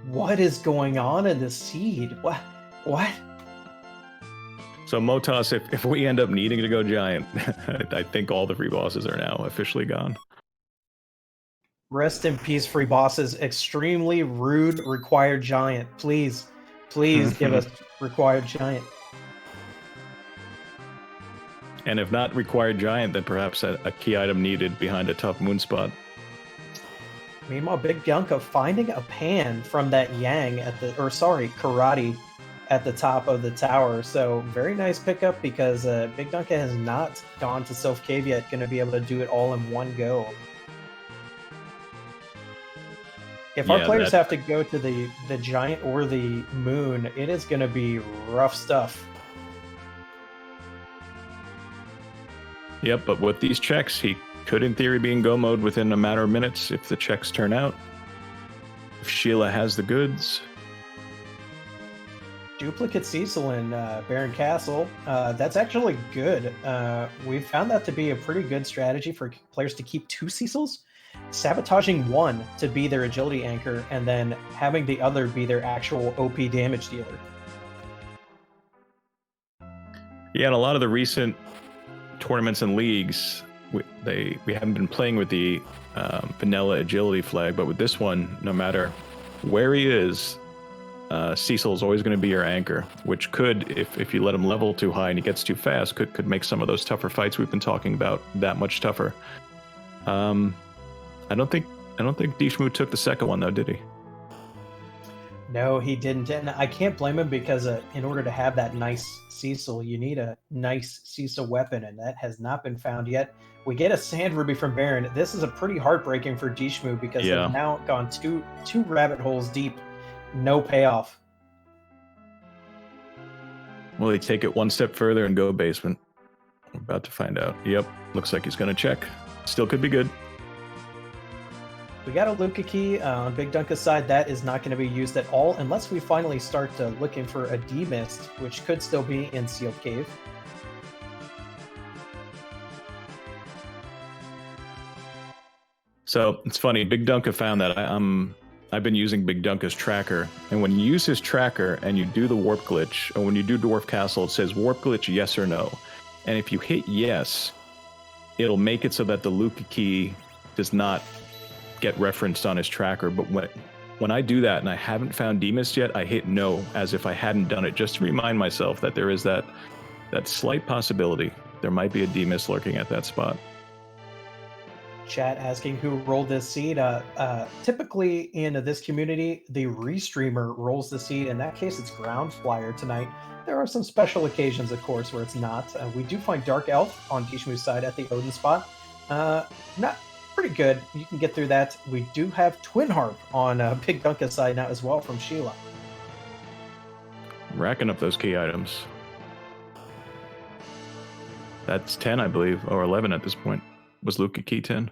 What is going on in the seed? What? So Motas, if we end up needing to go giant, I think all the free bosses are now officially gone. Rest in peace, free bosses. Extremely rude required giant. Please give us required giant. And if not required giant, then perhaps a key item needed behind a tough moon spot. Meanwhile, bigdunka finding a pan from that Yang karate at the top of the tower. So very nice pickup, because bigdunka has not gone to Self Cave yet. Going to be able to do it all in one go. If our players have to go to the giant or the moon, it is going to be rough stuff. Yep, but with these checks, he could in theory be in go mode within a matter of minutes if the checks turn out. if Sheila has the goods. Duplicate Cecil in Baron Castle. That's actually good. We found that to be a pretty good strategy for players to keep 2 Cecils, sabotaging one to be their agility anchor, and then having the other be their actual OP damage dealer. Yeah, and a lot of the recent tournaments and leagues, we haven't been playing with the vanilla agility flag, but with this one, no matter where he is, Cecil is always going to be your anchor, which could, if you let him level too high and he gets too fast, could make some of those tougher fights we've been talking about that much tougher. I don't think DShmoo took the second one though, did he? No, he didn't, and I can't blame him because in order to have that nice Cecil, you need a nice Cecil weapon, and that has not been found yet. We get a Sand Ruby from Baron. This is a pretty heartbreaking for DShmoo because they've now gone two rabbit holes deep. No payoff. Will he take it one step further and go basement? We're about to find out. Yep, looks like he's going to check. Still could be good. We got a Luca key on bigdunka's side. That is not going to be used at all unless we finally start looking for a D-Mist, which could still be in Sealed Cave. So it's funny, bigdunka found that I've been using bigdunka's tracker, and when you use his tracker and you do the warp glitch, or when you do Dwarf Castle, it says warp glitch yes or no. And if you hit yes, it'll make it so that the Luca key does not get referenced on his tracker. But when I do that and I haven't found D-Mist yet, I hit no as if I hadn't done it, just to remind myself that there is that slight possibility there might be a D-Mist lurking at that spot. Chat asking who rolled this seed. Typically in this community, the restreamer rolls the seed. In that case, it's Ground Flyer tonight. There are some special occasions, of course, where it's not. We do find Dark Elf on DShmoo's side at the Odin spot. Not pretty good. You can get through that. We do have Twin Harp on bigdunka's side now as well from Sheila. Racking up those key items. That's 10, I believe, or 11 at this point. Was Luca key 10?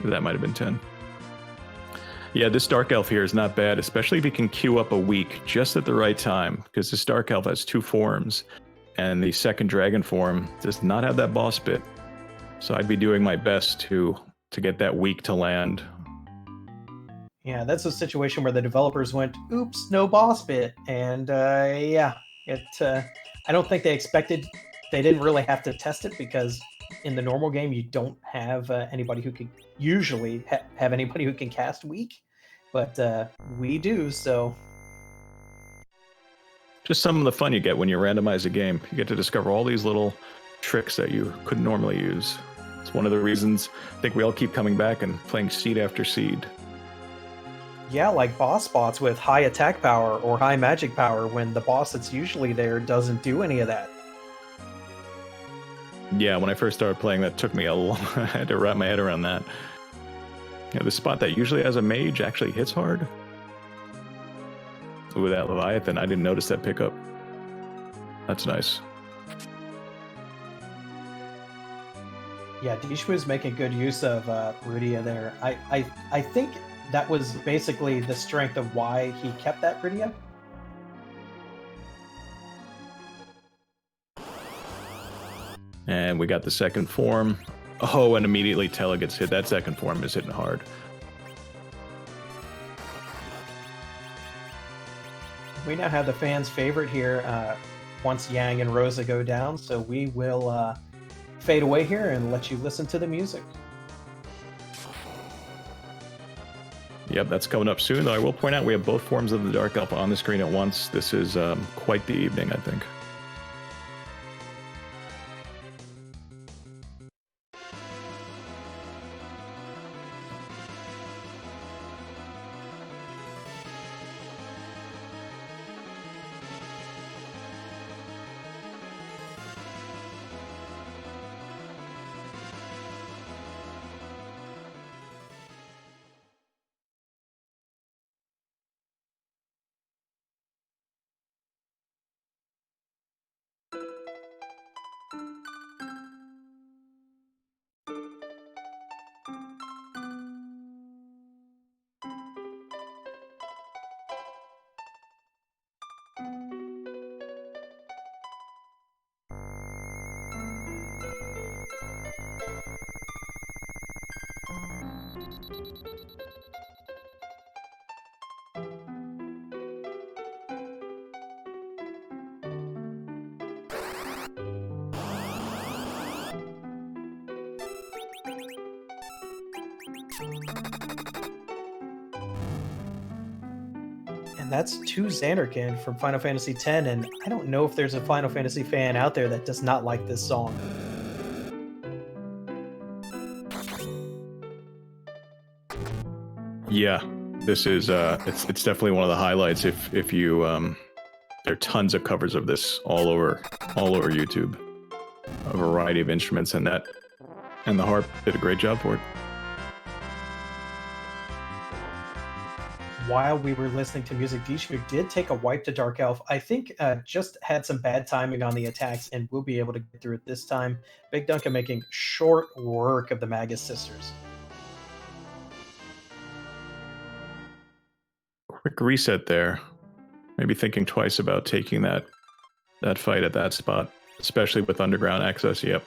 That might have been 10. Yeah, this Dark Elf here is not bad, especially if you can queue up a week just at the right time, because this Dark Elf has 2 forms, and the second dragon form does not have that boss bit. So I'd be doing my best to get that week to land. Yeah, that's a situation where the developers went, oops, no boss bit. And yeah, I don't think they didn't really have to test it, because in the normal game, you don't have anybody who could usually have anybody who can cast weak, but we do, so. Just some of the fun you get when you randomize a game. You get to discover all these little tricks that you couldn't normally use. It's one of the reasons I think we all keep coming back and playing seed after seed. Yeah, like boss spots with high attack power or high magic power when the boss that's usually there doesn't do any of that. Yeah, when I first started playing, that took me a long I had to wrap my head around that. Yeah, the spot that usually has a mage actually hits hard. With that Leviathan, I didn't notice that pickup. That's nice. Yeah, DShmoo's making good use of Rydia there. I think that was basically the strength of why he kept that Rydia. And we got the second form. Oh, and immediately Tella gets hit. That second form is hitting hard. We now have the fans' favorite here once Yang and Rosa go down, so we will fade away here and let you listen to the music. Yep, that's coming up soon, though I will point out we have both forms of the Dark Elf on the screen at once. This is quite the evening, I think. And that's 2 Xanarkin from Final Fantasy X, and I don't know if there's a Final Fantasy fan out there that does not like this song. Yeah, this is it's definitely one of the highlights. If you there are tons of covers of this all over YouTube, a variety of instruments, and the harp did a great job for it. While we were listening to music, DShmoo did take a wipe to Dark Elf. I think just had some bad timing on the attacks, and we'll be able to get through it this time. Bigdunka making short work of the Magus sisters. Quick reset there. Maybe thinking twice about taking that fight at that spot, especially with underground access. Yep.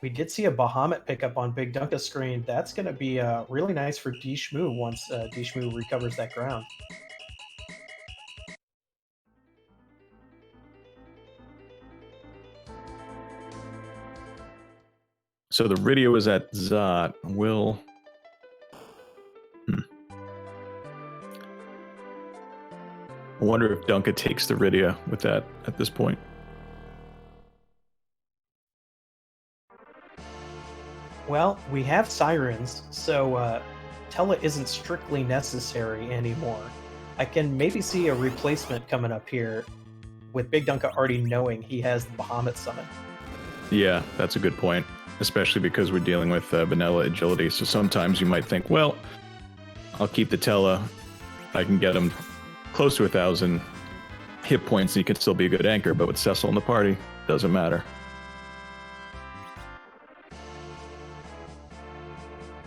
We did see a Bahamut pickup on Bigdunka's screen. That's going to be really nice for DShmoo once DShmoo recovers that ground. So the radio is at Zot. Will... I wonder if Dunka takes the Rydia with that at this point. Well, we have Sirens, so Tella isn't strictly necessary anymore. I can maybe see a replacement coming up here with Bigdunka already knowing he has the Bahamut summon. Yeah, that's a good point, especially because we're dealing with vanilla agility. So sometimes you might think, well, I'll keep the Tella. I can get him close to 1,000 hit points, and he can still be a good anchor. But with Cecil in the party, doesn't matter.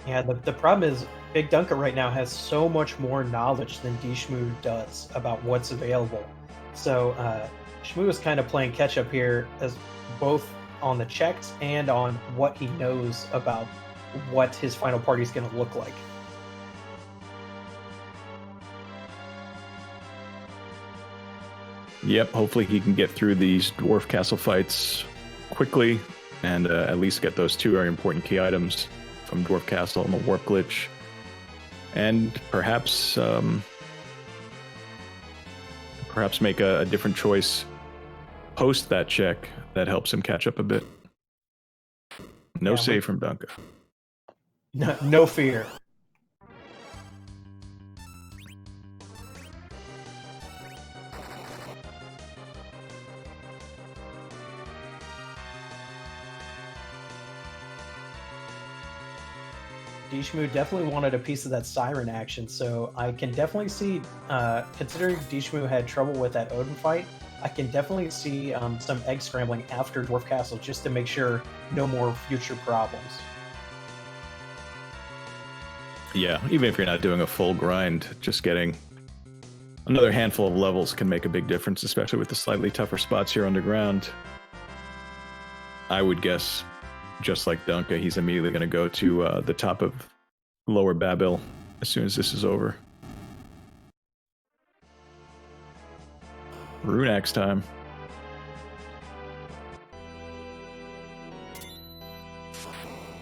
Yeah, the problem is Bigdunka right now has so much more knowledge than DShmoo does about what's available. So Shmoo is kind of playing catch up here, as both on the checks and on what he knows about what his final party is going to look like. Yep, hopefully he can get through these Dwarf Castle fights quickly and at least get those 2 very important key items from Dwarf Castle and the Warp Glitch. And perhaps make a different choice post that check that helps him catch up a bit. No save from Dunka. No fear. DShmoo definitely wanted a piece of that Siren action, so I can definitely see, considering DShmoo had trouble with that Odin fight, I can definitely see some egg scrambling after Dwarf Castle just to make sure no more future problems. Yeah, even if you're not doing a full grind, just getting another handful of levels can make a big difference, especially with the slightly tougher spots here underground. I would guess, just like Dunka, he's immediately going to go to the top of Lower Babil as soon as this is over. Rune Axe time.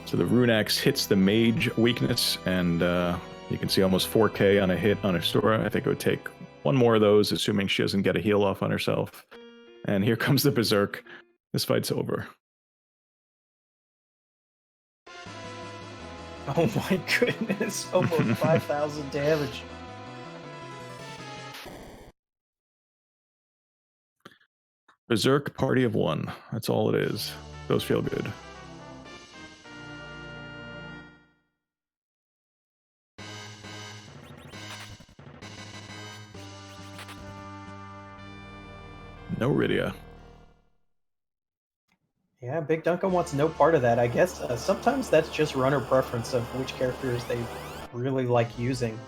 So the Rune Axe hits the Mage weakness, and you can see almost 4k on a hit on Asura. I think it would take one more of those, assuming she doesn't get a heal off on herself. And here comes the Berserk. This fight's over. Oh my goodness, almost 5,000 damage. Berserk party of 1. That's all it is. Those feel good. No Rydia. Yeah, Bigdunka wants no part of that. I guess sometimes that's just runner preference of which characters they really like using.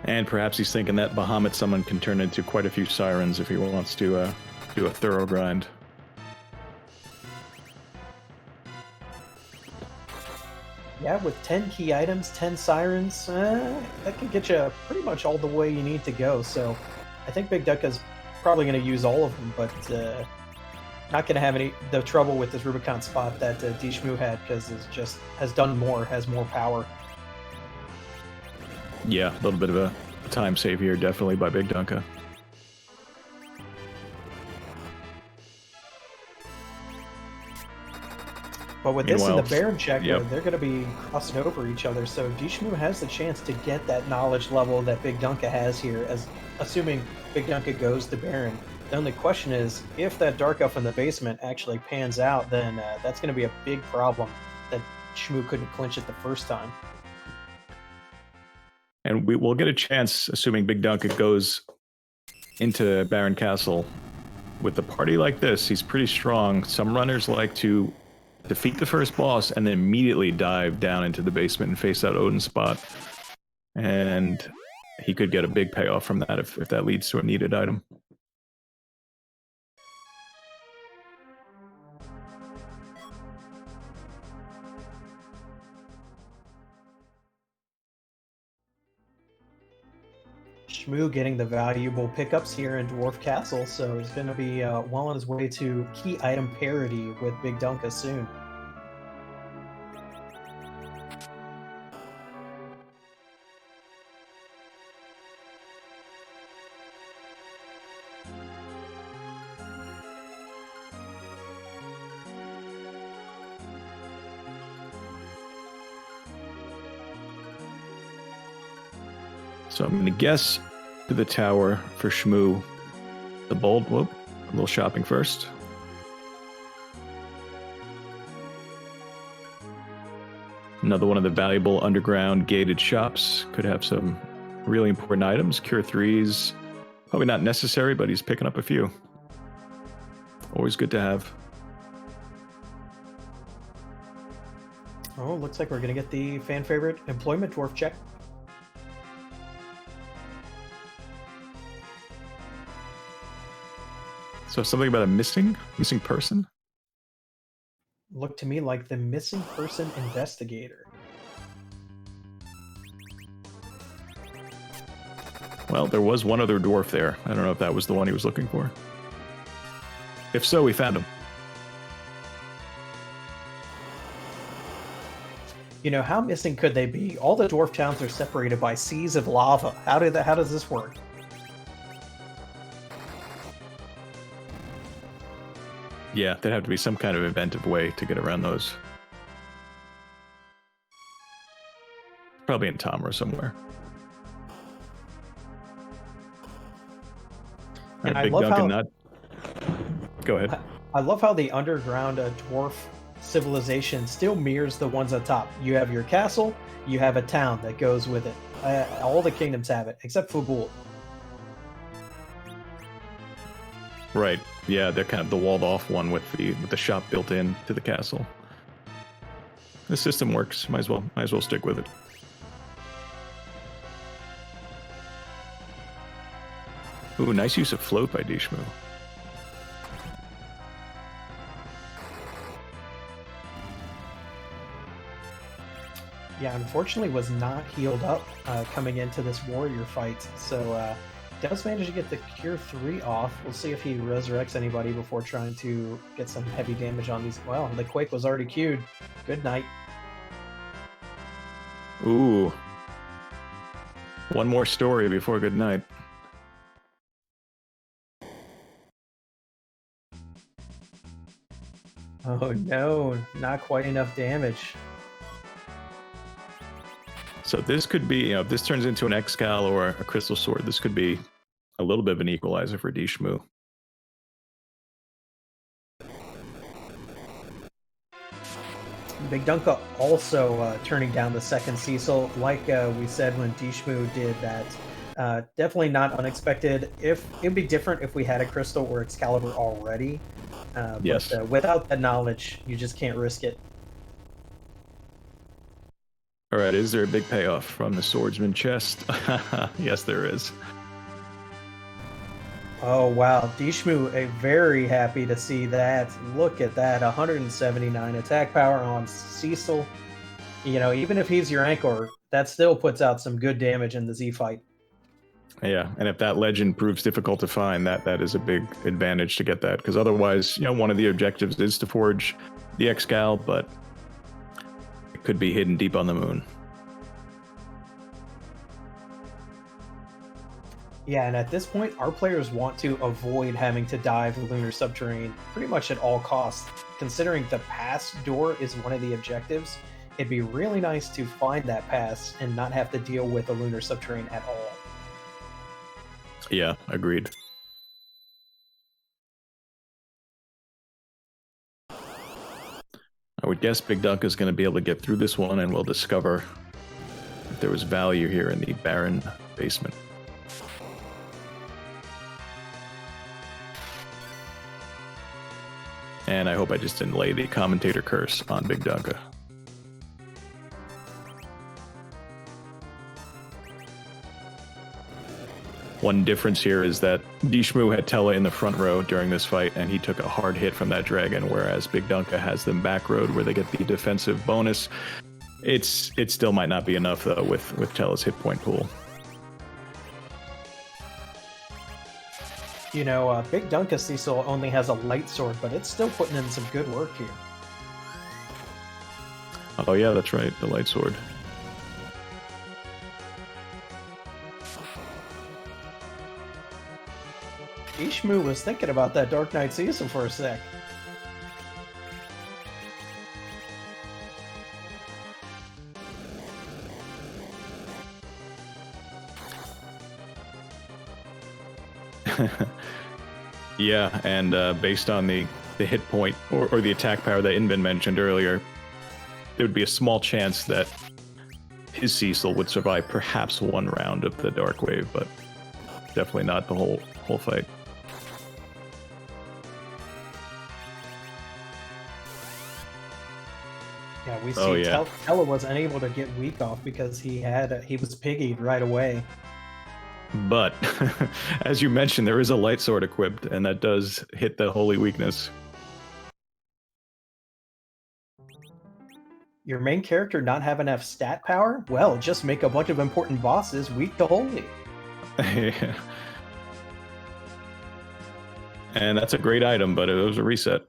And perhaps he's thinking that Bahamut summon can turn into quite a few Sirens if he wants to do a thorough grind. Yeah, with 10 key items, 10 Sirens, that can get you pretty much all the way you need to go. So I think Bigdunka's probably going to use all of them, but not going to have the trouble with this Rubicon spot that DShmoo had, because it just has done more, has more power. Yeah, a little bit of a time save here, definitely by bigdunka. But with this in the Baron check, yep. they're going to be crossing over each other, so DShmoo has the chance to get that knowledge level that bigdunka has here, as assuming bigdunka goes to Baron. The only question is, if that Dark Elf in the basement actually pans out, then that's going to be a big problem that Shmoo couldn't clinch it the first time. And we will get a chance, assuming bigdunka goes into Baron Castle. With a party like this, he's pretty strong. Some runners like to defeat the first boss and then immediately dive down into the basement and face that Odin spot. And he could get a big payoff from that if that leads to a needed item. Shmoo getting the valuable pickups here in Dwarf Castle, so he's going to be well on his way to key item parity with bigdunka soon. So I'm going to guess to the tower for Shmoo. The bold, whoop, a little shopping first. Another one of the valuable underground gated shops. Could have some really important items. Cure 3s, probably not necessary, but he's picking up a few. Always good to have. Oh, looks like we're going to get the fan favorite employment dwarf check. So something about a missing person? Looked to me like the missing person investigator. Well, there was one other dwarf there. I don't know if that was the one he was looking for. If so, we found him. You know, how missing could they be? All the dwarf towns are separated by seas of lava. How does this work? Yeah, there'd have to be some kind of inventive way to get around those. Probably in Tomra somewhere. And right, I love how... Go ahead. I love how the underground dwarf civilization still mirrors the ones on top. You have your castle, you have a town that goes with it. All the kingdoms have it, except Fugul. Right. Yeah, they're kind of the walled-off one with the shop built in to the castle. The system works. Might as well stick with it. Ooh, nice use of float by DShmoo. Yeah, unfortunately was not healed up coming into this warrior fight, so does manage to get the Cure 3 off. We'll see if he resurrects anybody before trying to get some heavy damage on these. Well, the Quake was already queued. Good night. Ooh. One more story before good night. Oh no, not quite enough damage. So this could be, if this turns into an Excal or a Crystal Sword, this could be a little bit of an equalizer for DShmoo. bigdunka also turning down the second Cecil, like we said when DShmoo did that. Definitely not unexpected. It'd be different if we had a Crystal or Excalibur already. Yes. But without that knowledge, you just can't risk it. All right, is there a big payoff from the swordsman chest? Yes, there is. Oh wow, DShmoo very happy to see that. Look at that, 179 attack power on Cecil. You know, even if he's your anchor, that still puts out some good damage in the Z fight. Yeah, and if that legend proves difficult to find, that is a big advantage to get that, because otherwise, one of the objectives is to forge the Excal, but it could be hidden deep on the moon. Yeah, and at this point, our players want to avoid having to dive the lunar subterranean pretty much at all costs. Considering the pass door is one of the objectives, it'd be really nice to find that pass and not have to deal with the lunar subterranean at all. Yeah, agreed. I would guess bigdunka is going to be able to get through this one, and we'll discover if there was value here in the barren basement. And I hope I just didn't lay the commentator curse on bigdunka. One difference here is that DShmoo had Tella in the front row during this fight, and he took a hard hit from that dragon, whereas bigdunka has them back road where they get the defensive bonus. It still might not be enough, though, with Tella's hit point pool. Bigdunka Cecil only has a light sword, but it's still putting in some good work here. Oh yeah, that's right, the light sword. DShmoo was thinking about that Dark Knight Cecil for a sec. Yeah, and based on the hit point or the attack power that Inbin mentioned earlier, there would be a small chance that his Cecil would survive perhaps one round of the Dark Wave, but definitely not the whole fight. Yeah, we see Tella was unable to get weak off because he was piggied right away. But as you mentioned, there is a light sword equipped, and that does hit the holy weakness. Your main character not have enough stat power? Well, just make a bunch of important bosses weak to holy. Yeah. And that's a great item, but it was a reset.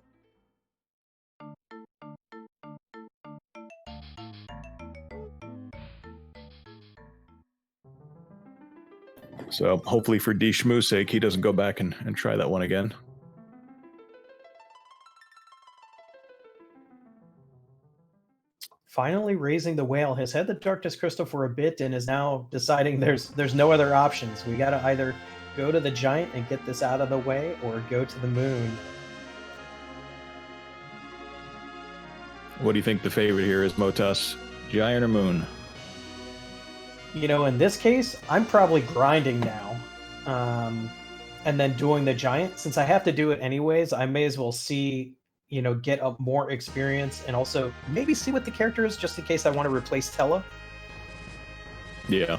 So hopefully for DShmoo's sake, he doesn't go back and try that one again. Finally raising the whale, has had the Darkness Crystal for a bit and is now deciding there's no other options. We gotta either go to the giant and get this out of the way, or go to the moon. What do you think the favorite here is, Motas? Giant or moon? In this case, I'm probably grinding now. And then doing the giant. Since I have to do it anyways, I may as well see, get up more experience, and also maybe see what the character is, just in case I want to replace Tella. Yeah.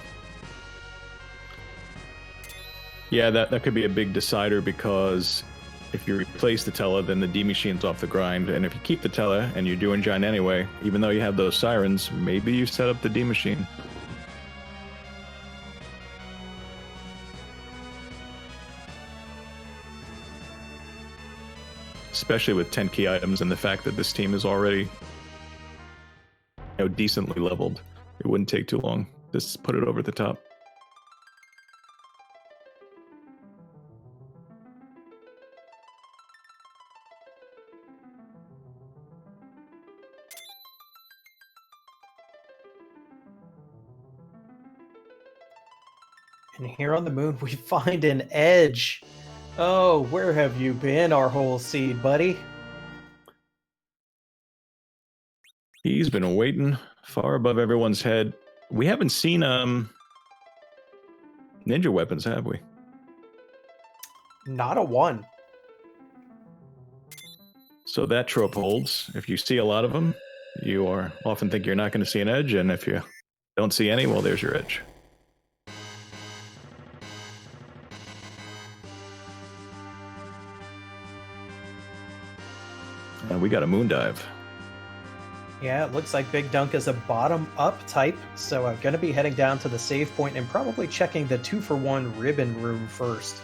Yeah, that could be a big decider, because if you replace the Tella, then the D machine's off the grind, and if you keep the Tella and you're doing giant anyway, even though you have those sirens, maybe you set up the D machine. Especially with 10 key items and the fact that this team is already decently leveled. It wouldn't take too long. Just put it over the top. And here on the moon, we find an edge. Oh, where have you been, our whole seed, buddy? He's been waiting far above everyone's head. We haven't seen ninja weapons, have we? Not a one. So that trope holds. If you see a lot of them, you often think you're not going to see an edge, and if you don't see any, well, there's your edge. And we got a moon dive. Yeah, it looks like Big Dunk is a bottom-up type, so I'm going to be heading down to the save point and probably checking the 2-for-1 ribbon room first.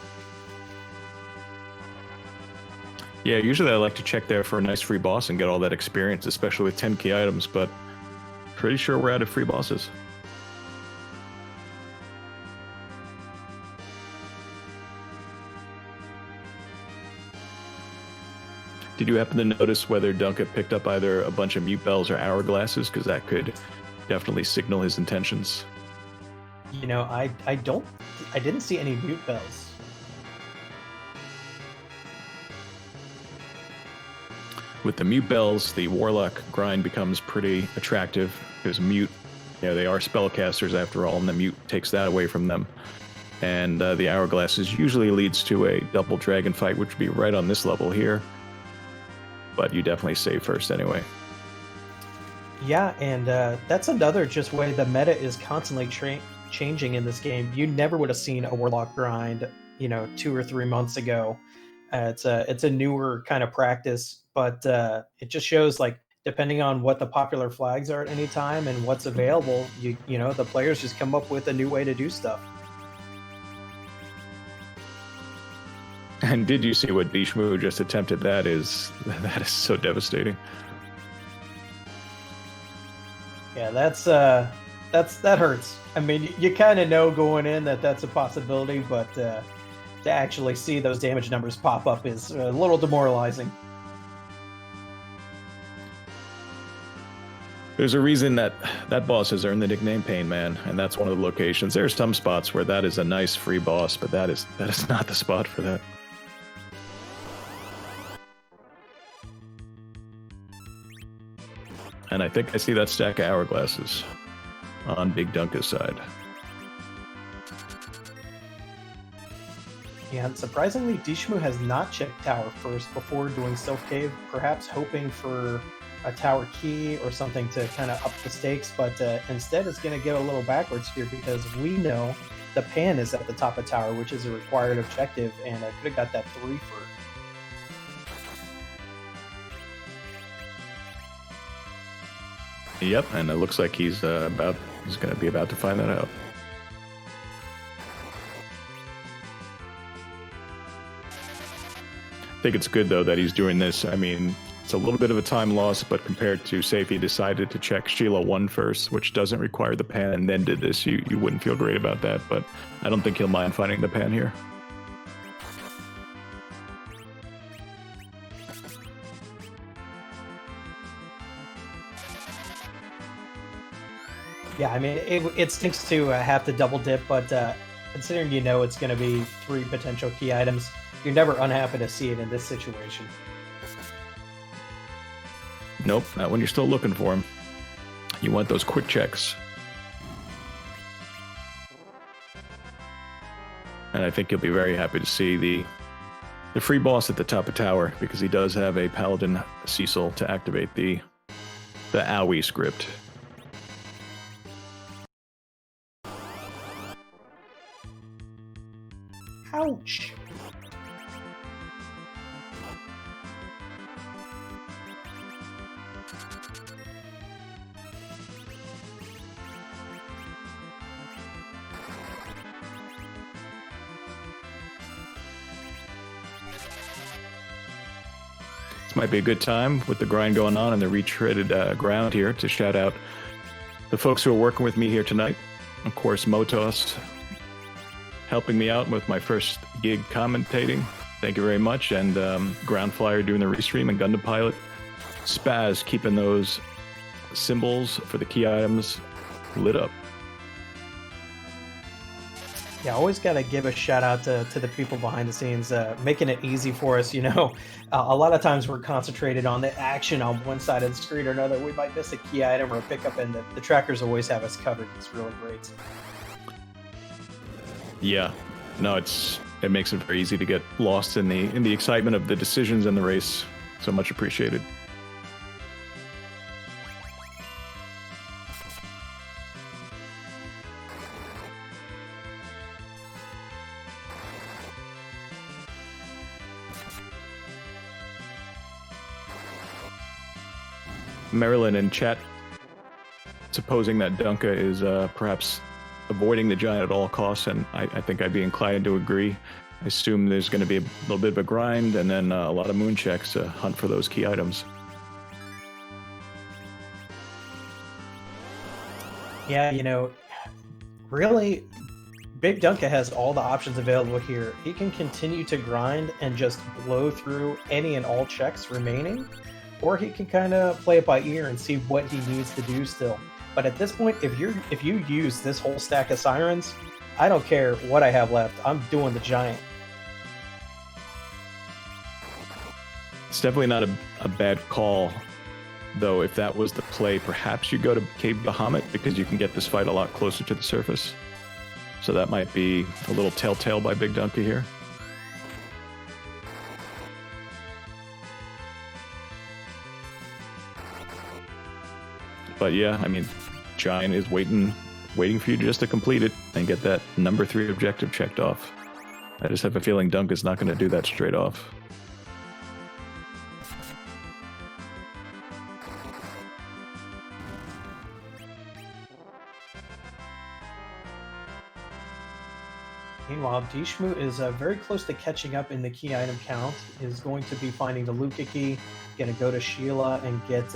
Yeah, usually I like to check there for a nice free boss and get all that experience, especially with 10 key items, but pretty sure we're out of free bosses. Did you happen to notice whether Dunka picked up either a bunch of mute bells or hourglasses? Because that could definitely signal his intentions. You know, I didn't see any mute bells. With the mute bells, the warlock grind becomes pretty attractive. Because mute, they are spellcasters after all, and the mute takes that away from them. And the hourglasses usually leads to a double dragon fight, which would be right on this level here. But you definitely save first anyway. Yeah, and that's another just way the meta is constantly changing in this game. You never would have seen a warlock grind, 2 or 3 months ago. It's a newer kind of practice, but it just shows, like, depending on what the popular flags are at any time and what's available, the players just come up with a new way to do stuff. And did you see what DShmoo just attempted? That is so devastating. Yeah, that hurts. I mean, you kind of know going in that that's a possibility, but to actually see those damage numbers pop up is a little demoralizing. There's a reason that boss has earned the nickname Pain Man, and that's one of the locations. There's some spots where that is a nice free boss, but that is not the spot for that. And I think I see that stack of hourglasses on Big Dunka's side. Yeah, and surprisingly, DShmoo has not checked tower first before doing Sylph Cave, perhaps hoping for a tower key or something to kind of up the stakes, but instead it's going to go a little backwards here because we know the pan is at the top of tower, which is a required objective, and I could have got that 3 for. Yep, and it looks like he's going to be about to find that out. I think it's good though that he's doing this. I mean, it's a little bit of a time loss, but compared to, say, if he decided to check Sheila 1 first, which doesn't require the pan, and then did this, you wouldn't feel great about that. But I don't think he'll mind finding the pan here. Yeah, I mean, it stinks to have to double dip, but considering it's going to be 3 potential key items, you're never unhappy to see it in this situation. Nope, not when you're still looking for him. You want those quick checks. And I think you'll be very happy to see the free boss at the top of tower, because he does have a Paladin Cecil to activate the AoE script. Ouch! This might be a good time with the grind going on and the retreaded ground here to shout out the folks who are working with me here tonight. Of course, Motos, helping me out with my first gig commentating. Thank you very much. And Ground Flyer doing the restream, and Gundam Pilot. Spaz keeping those symbols for the key items lit up. Yeah, always got to give a shout out to the people behind the scenes, making it easy for us. A lot of times we're concentrated on the action on one side of the screen or another. We might miss a key item or a pickup, and the trackers always have us covered. It's really great. Yeah, no, it makes it very easy to get lost in the excitement of the decisions in the race. So much appreciated. Marilyn in chat supposing that Dunka is perhaps avoiding the giant at all costs, and I think I'd be inclined to agree. I assume there's going to be a little bit of a grind and then a lot of moon checks to hunt for those key items. Yeah, you know, really, Big Dunka has all the options available here. He can continue to grind and just blow through any and all checks remaining, or he can kind of play it by ear and see what he needs to do still. But at this point, if you use this whole stack of sirens, I don't care what I have left. I'm doing the giant. It's definitely not a bad call, though. If that was the play, perhaps you go to Cave Bahamut because you can get this fight a lot closer to the surface. So that might be a little telltale by Big Dunka here. But yeah, I mean, Giant is waiting for you just to complete it and get that number 3 objective checked off. I just have a feeling Dunka's not going to do that straight off. Meanwhile, DShmoo is very close to catching up in the key item count. Is going to be finding the Luca key, going to go to Sheila and get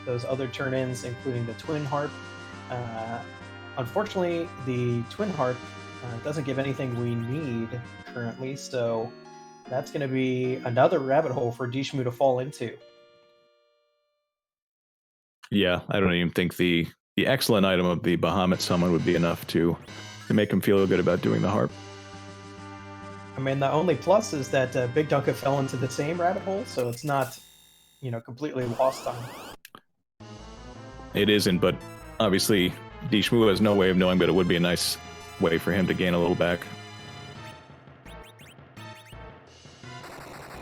those other turn-ins, including the Twin Harp. Unfortunately, the Twin Harp doesn't give anything we need currently, so that's going to be another rabbit hole for DShmoo to fall into. Yeah, I don't even think the excellent item of the Bahamut summon would be enough to make him feel good about doing the harp. I mean, the only plus is that Big Dunka fell into the same rabbit hole, so it's not, completely lost on him. It isn't, but obviously DShmoo has no way of knowing, but it would be a nice way for him to gain a little back.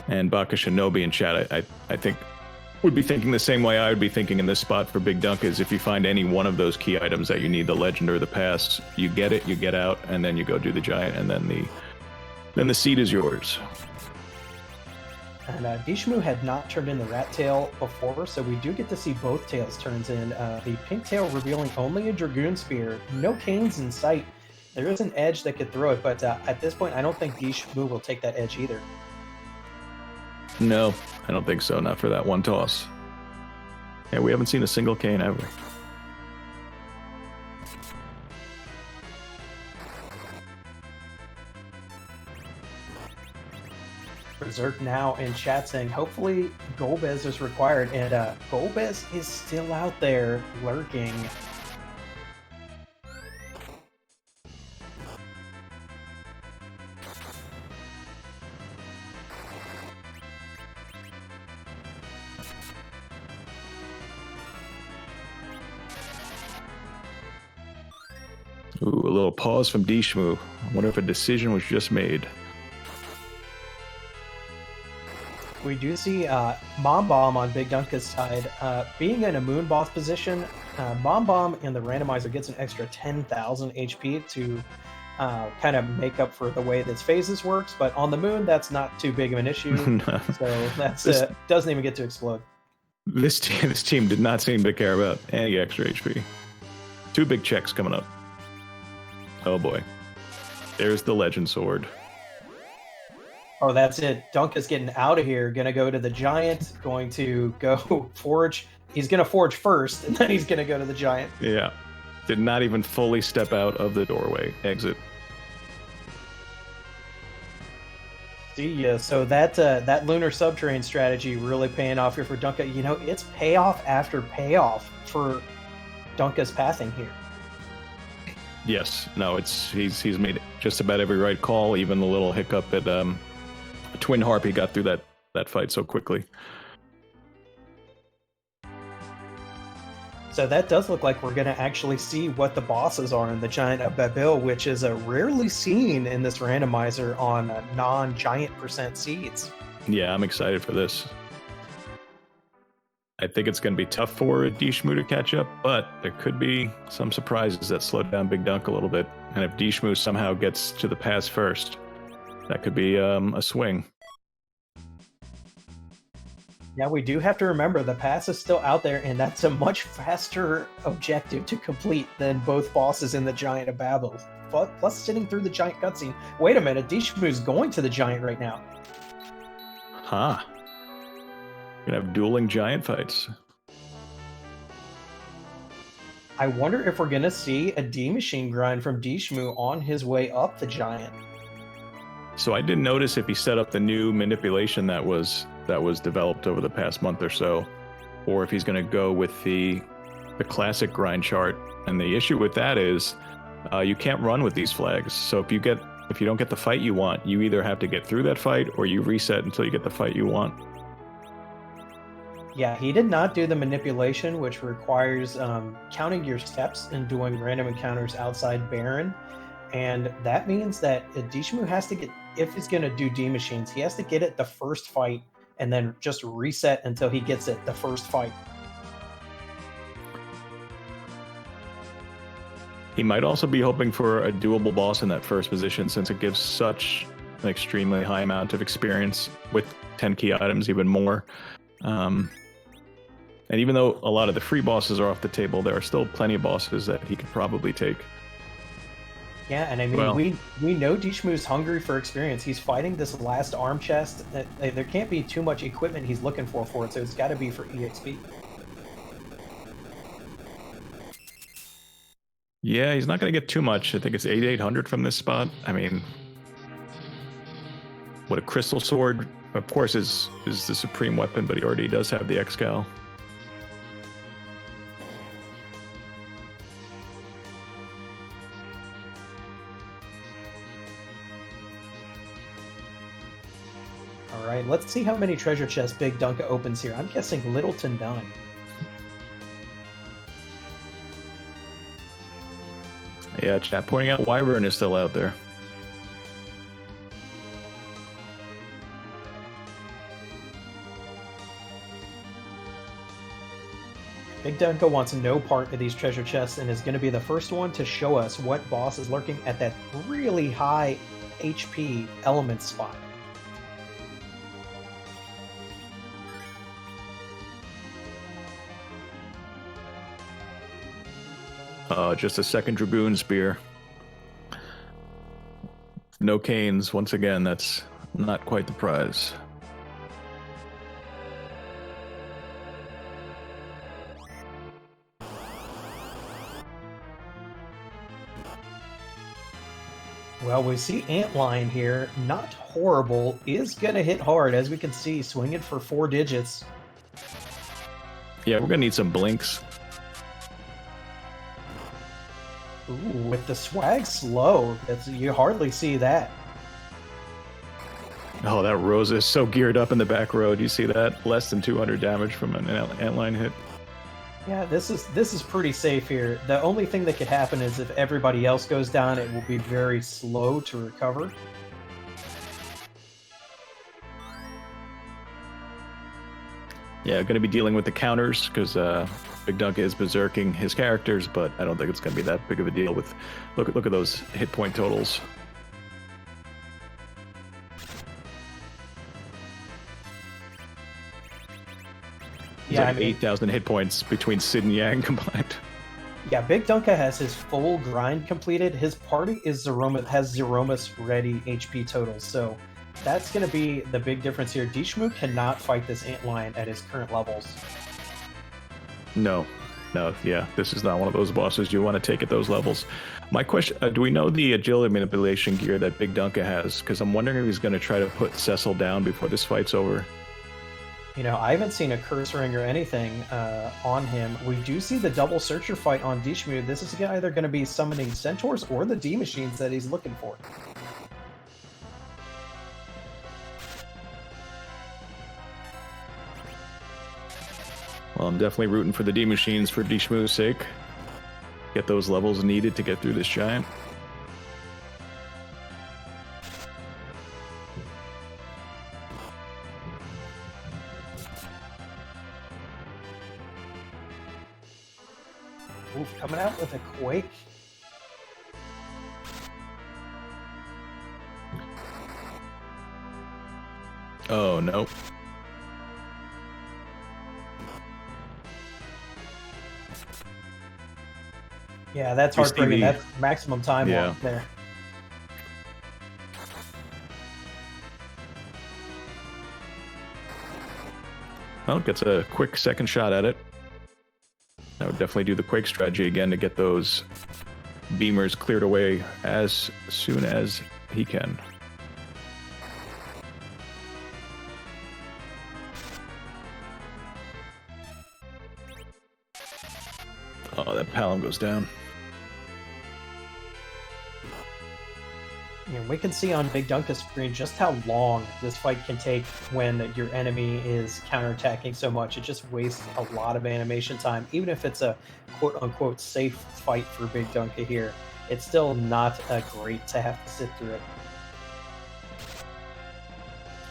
And Baka Shinobi in chat, I think, would be thinking the same way I would be thinking in this spot for Big Dunka, is if you find any one of those key items that you need, the legend or the pass, you get it, you get out, and then you go do the giant, and then the seed is yours. And DShmoo had not turned in the rat tail before, so we do get to see both tails turns in. The pink tail revealing only a Dragoon Spear. No canes in sight. There is an edge that could throw it, but at this point, I don't think DShmoo will take that edge either. No, I don't think so. Not for that one toss. Yeah, we haven't seen a single cane ever. Berserk now in chat saying, hopefully Golbez is required, and Golbez is still out there lurking. Ooh, a little pause from DShmoo. I wonder if a decision was just made. We do see Mom Bomb on Big Dunka's side. Being in a Moon Boss position, Mom Bomb in the randomizer gets an extra 10,000 HP to kind of make up for the way this phases works, but on the Moon, that's not too big of an issue. No. So that's doesn't even get to explode. This team did not seem to care about any extra HP. 2 big checks coming up. Oh boy. There's the Legend Sword. Oh, that's it. Dunka's getting out of here. Gonna go to the giant. Going to go forge. He's gonna forge first, and then he's gonna go to the giant. Yeah. Did not even fully step out of the doorway. Exit. See ya. So that lunar subterranean strategy really paying off here for Dunka. It's payoff after payoff for Dunka's pathing here. Yes. No, he's made just about every right call, even the little hiccup at Twin Harp. He got through that fight so quickly. So that does look like we're going to actually see what the bosses are in the Giant of Babil, which is rarely seen in this randomizer on non-giant % seeds. Yeah, I'm excited for this. I think it's going to be tough for DShmoo to catch up, but there could be some surprises that slow down Big Dunka a little bit. And if DShmoo somehow gets to the pass first, that could be a swing. Yeah, we do have to remember the pass is still out there, and that's a much faster objective to complete than both bosses in the Giant of Babel. Plus, sitting through the Giant cutscene. Wait a minute, DShmoo619's going to the Giant right now. Huh. Gonna have dueling Giant fights. I wonder if we're gonna see a D machine grind from DShmoo619 on his way up the Giant. So I didn't notice if he set up the new manipulation that was developed over the past month or so, or if he's going to go with the classic grind chart. And the issue with that is you can't run with these flags. So if you don't get the fight you want, you either have to get through that fight or you reset until you get the fight you want. Yeah, he did not do the manipulation, which requires counting your steps and doing random encounters outside Baron. And that means that DShmoo619 has to get, if he's going to do D machines, he has to get it the first fight and then just reset until he gets it the first fight. He might also be hoping for a doable boss in that first position, since it gives such an extremely high amount of experience with 10 key items, even more. And even though a lot of the free bosses are off the table, there are still plenty of bosses that he could probably take. Yeah, and I mean, we know DShmoo619's hungry for experience. He's fighting this last arm chest. There can't be too much equipment he's looking for it, so it's got to be for EXP. Yeah, he's not going to get too much. I think it's 8,800 from this spot. I mean, what a crystal sword, of course, is the supreme weapon, but he already does have the Excal. All right, let's see how many treasure chests bigdunka opens here. I'm guessing little to none. Yeah, chat pointing out Wyvern is still out there. bigdunka wants no part of these treasure chests and is going to be the first one to show us what boss is lurking at that really high HP element spot. Just a second Dragoon Spear. No canes. Once again, that's not quite the prize. Well, we see Antlion here. Not horrible. Is going to hit hard, as we can see, swinging for 4 digits. Yeah, we're going to need some blinks. Ooh, with the swag slow, you hardly see that. Oh, that Rosa is so geared up in the back row. Do you see that? Less than 200 damage from an Antlion hit. Yeah, this is pretty safe here. The only thing that could happen is if everybody else goes down, it will be very slow to recover. Yeah, going to be dealing with the counters because bigdunka is berserking his characters, but I don't think it's going to be that big of a deal. With look at those hit point totals. Yeah, like 8,000 hit points between Sid and Yang combined. Yeah, bigdunka has his full grind completed. His party has Zeromus ready HP totals, so that's going to be the big difference here. DShmoo619 cannot fight this Antlion at his current levels. No, yeah, this is not one of those bosses you want to take at those levels. My question, do we know the agility manipulation gear that bigdunka has? Because I'm wondering if he's going to try to put Cecil down before this fight's over. You know, I haven't seen a curse ring or anything on him. We do see the double searcher fight on DShmoo619. This is either going to be summoning centaurs or the D machines that he's looking for. Well, I'm definitely rooting for the D machines for DShmoo619's sake. Get those levels needed to get through this giant. Oof, coming out with a quake. Oh, no. Yeah, that's You heartbreaking. see That's maximum time yeah. lost there. Well, gets a quick second shot at it. I would definitely do the Quake strategy again to get those beamers cleared away as soon as he can. Oh, that Palom goes down. And we can see on bigdunka's screen just how long this fight can take when your enemy is counterattacking so much. It just wastes a lot of animation time, even if it's a quote-unquote safe fight for bigdunka here. It's still not great to have to sit through it.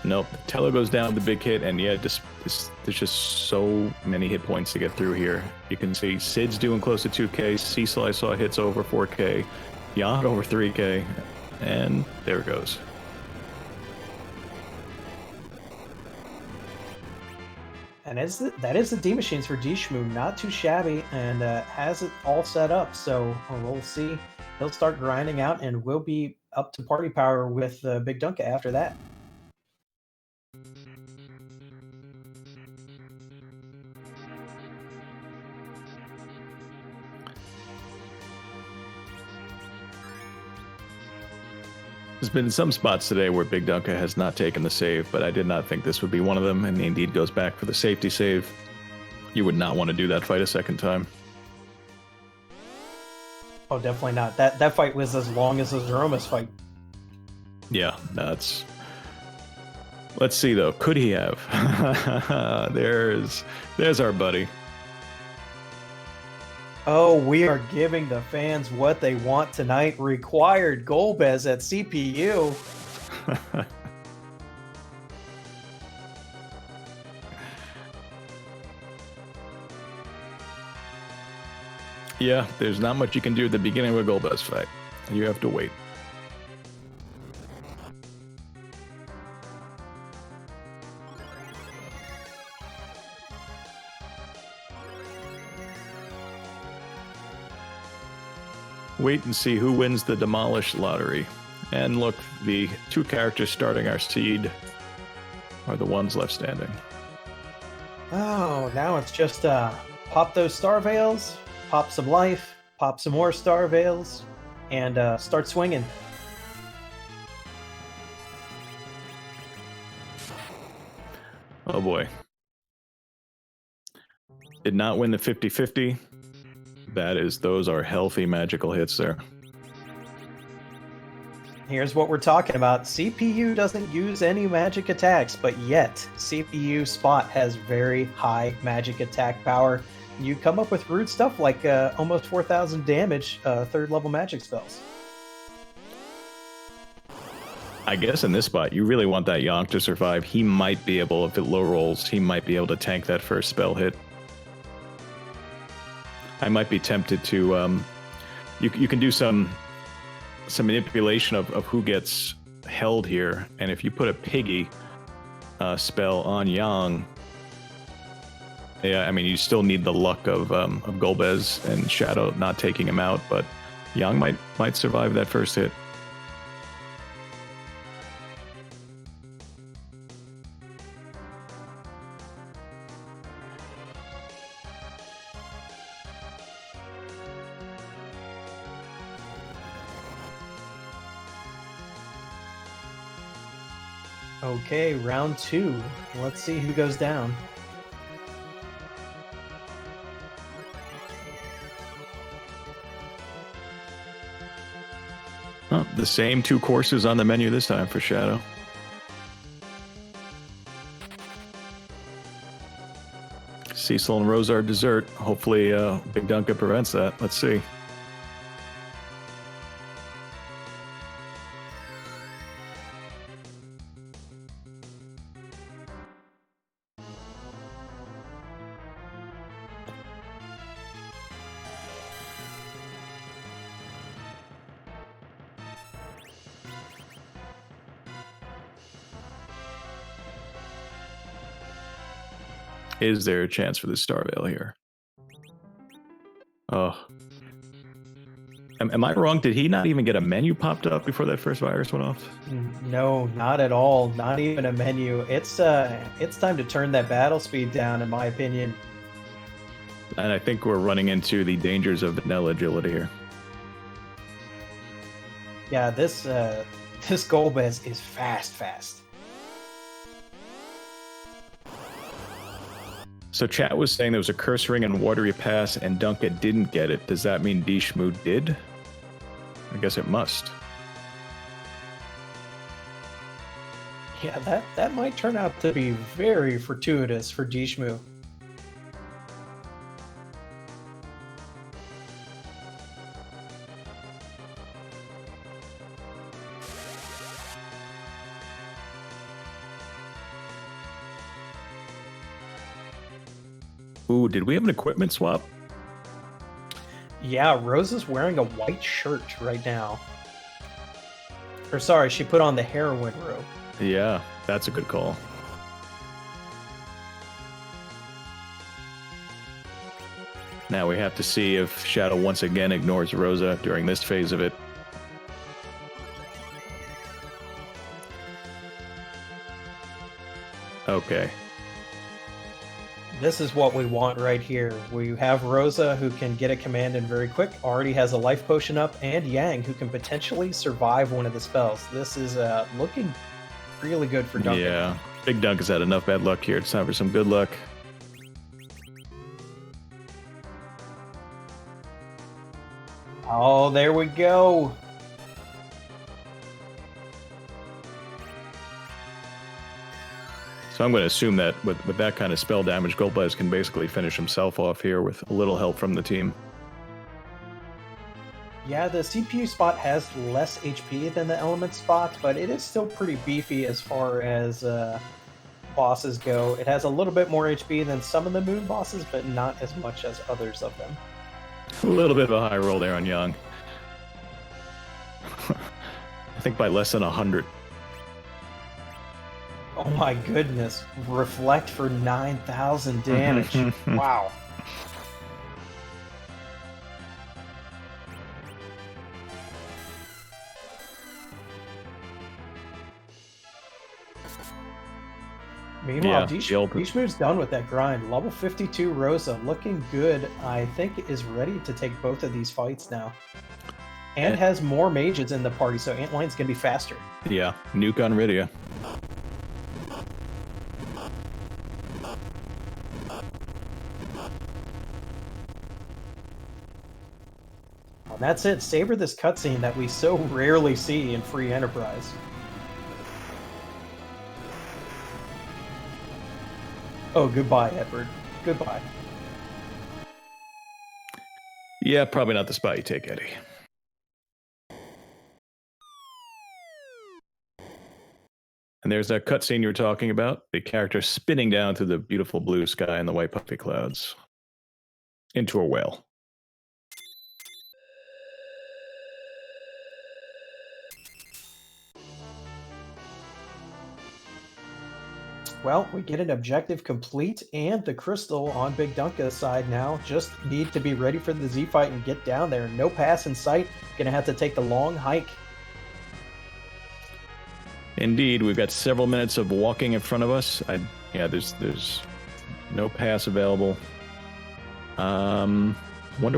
Nope, Tello goes down with the big hit, and yeah, there's just so many hit points to get through here. You can see Sid's doing close to 2k, Cecil I saw hits over 4k, Yang over 3k, and there it goes. And that is the D machines for DShmoo, not too shabby, and has it all set up. So we'll see. He'll start grinding out, and we'll be up to party power with bigdunka after that. There's been some spots today where bigdunka has not taken the save, but I did not think this would be one of them, and he indeed goes back for the safety save. You would not want to do that fight a second time. Oh, definitely not. That fight was as long as the Threemus fight. Yeah, that's... Let's see, though. Could he have? There's our buddy. Oh, we are giving the fans what they want tonight. Required Golbez at CPU. Yeah, there's not much you can do at the beginning of a Golbez fight. You have to wait. Wait and see who wins the Demolish lottery. And look, the two characters starting our seed are the ones left standing. Oh, now it's just pop those star veils, pop some life, pop some more star veils, and start swinging. Oh boy. Did not win the 50-50. Those are healthy magical hits there. Here's what we're talking about. CPU doesn't use any magic attacks, but yet CPU Spot has very high magic attack power. You come up with rude stuff like almost 4,000 damage third level magic spells. I guess in this spot, you really want that Yonk to survive. He might be able, if it low rolls, he might be able to tank that first spell hit. I might be tempted to... You can do some manipulation of who gets held here, and if you put a Piggy spell on Yang, yeah, I mean, you still need the luck of Golbez and Shadow not taking him out, but Yang might survive that first hit. Okay, round 2. Let's see who goes down. Oh, the same two courses on the menu this time for Shadow. Cecil and Rosar dessert. Hopefully bigdunka prevents that. Let's see. Is there a chance for the Star Veil here? Oh. Am I wrong? Did he not even get a menu popped up before that first virus went off? No, not at all. Not even a menu. It's time to turn that battle speed down, in my opinion. And I think we're running into the dangers of vanilla agility here. Yeah, this Golbez is fast. So chat was saying there was a curse ring and watery pass, and Dunka didn't get it. Does that mean DShmoo did? I guess it must. Yeah, that might turn out to be very fortuitous for DShmoo. Ooh, did we have an equipment swap? Yeah, Rose is wearing a white shirt right now. Or sorry, she put on the heroin robe. Yeah, that's a good call. Now we have to see if Shadow once again ignores Rosa during this phase of it. Okay. This is what we want right here. We have Rosa, who can get a command in very quick, already has a life potion up, and Yang, who can potentially survive one of the spells. This is looking really good for Duncan. Yeah, bigdunka's had enough bad luck here. It's time for some good luck. Oh, there we go. So I'm going to assume that with that kind of spell damage, Golbez can basically finish himself off here with a little help from the team. Yeah, the CPU spot has less HP than the element spot, but it is still pretty beefy as far as bosses go. It has a little bit more HP than some of the moon bosses, but not as much as others of them. A little bit of a high roll there on Yang. I think by less than 100. Oh my goodness. Reflect for 9,000 damage. Wow. Meanwhile, DShmoo's done with that grind. Level 52 Rosa looking good. I think is ready to take both of these fights now. And has more mages in the party, so Antline's going to be faster. Yeah, nuke on Rydia. And that's it. Savor this cutscene that we so rarely see in Free Enterprise. Oh, goodbye, Edward. Goodbye. Yeah, probably not the spot you take, Eddie. And there's that cutscene you were talking about. The character spinning down through the beautiful blue sky and the white puffy clouds. Into a whale. Well, we get an objective complete and the crystal on bigdunka's side now. Just need to be ready for the Z fight and get down there. No pass in sight. Gonna have to take the long hike. Indeed, we've got several minutes of walking in front of us. Yeah, there's no pass available. Wonder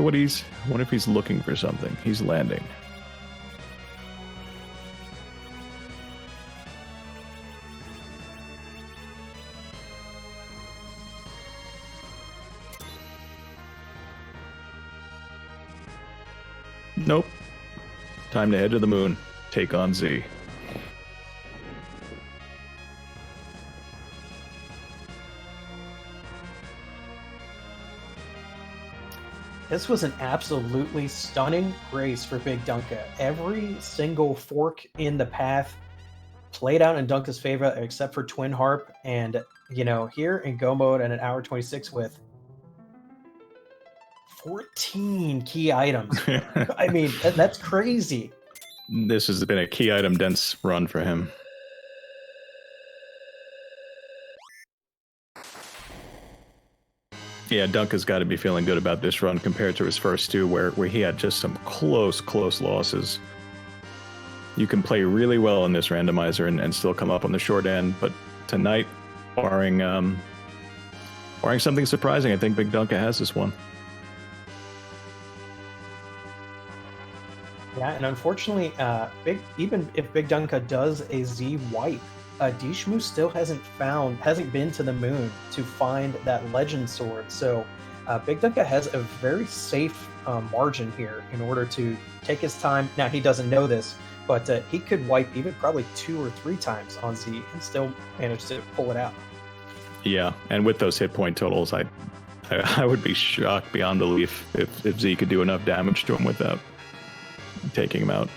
if he's looking for something. He's landing. Nope. Time to head to the moon. Take on Z. This was an absolutely stunning race for bigdunka. Every single fork in the path played out in Dunka's favor, except for Twin Harp. And, you know, here in Go mode at an hour 26 with 14 key items. I mean, that's crazy. This has been a key item dense run for him. Yeah, Dunka's got to be feeling good about this run compared to his first two, where he had just some close losses. You can play really well in this randomizer and still come up on the short end, but tonight, barring something surprising, I think bigdunka has this one. Yeah, and unfortunately, even if bigdunka does a Z wipe, DShmoo still hasn't been to the moon to find that legend sword. So bigdunka has a very safe margin here in order to take his time. Now he doesn't know this, but he could wipe even probably 2 or 3 times on Z and still manage to pull it out. Yeah, and with those hit point totals, I would be shocked beyond belief if Z could do enough damage to him without taking him out.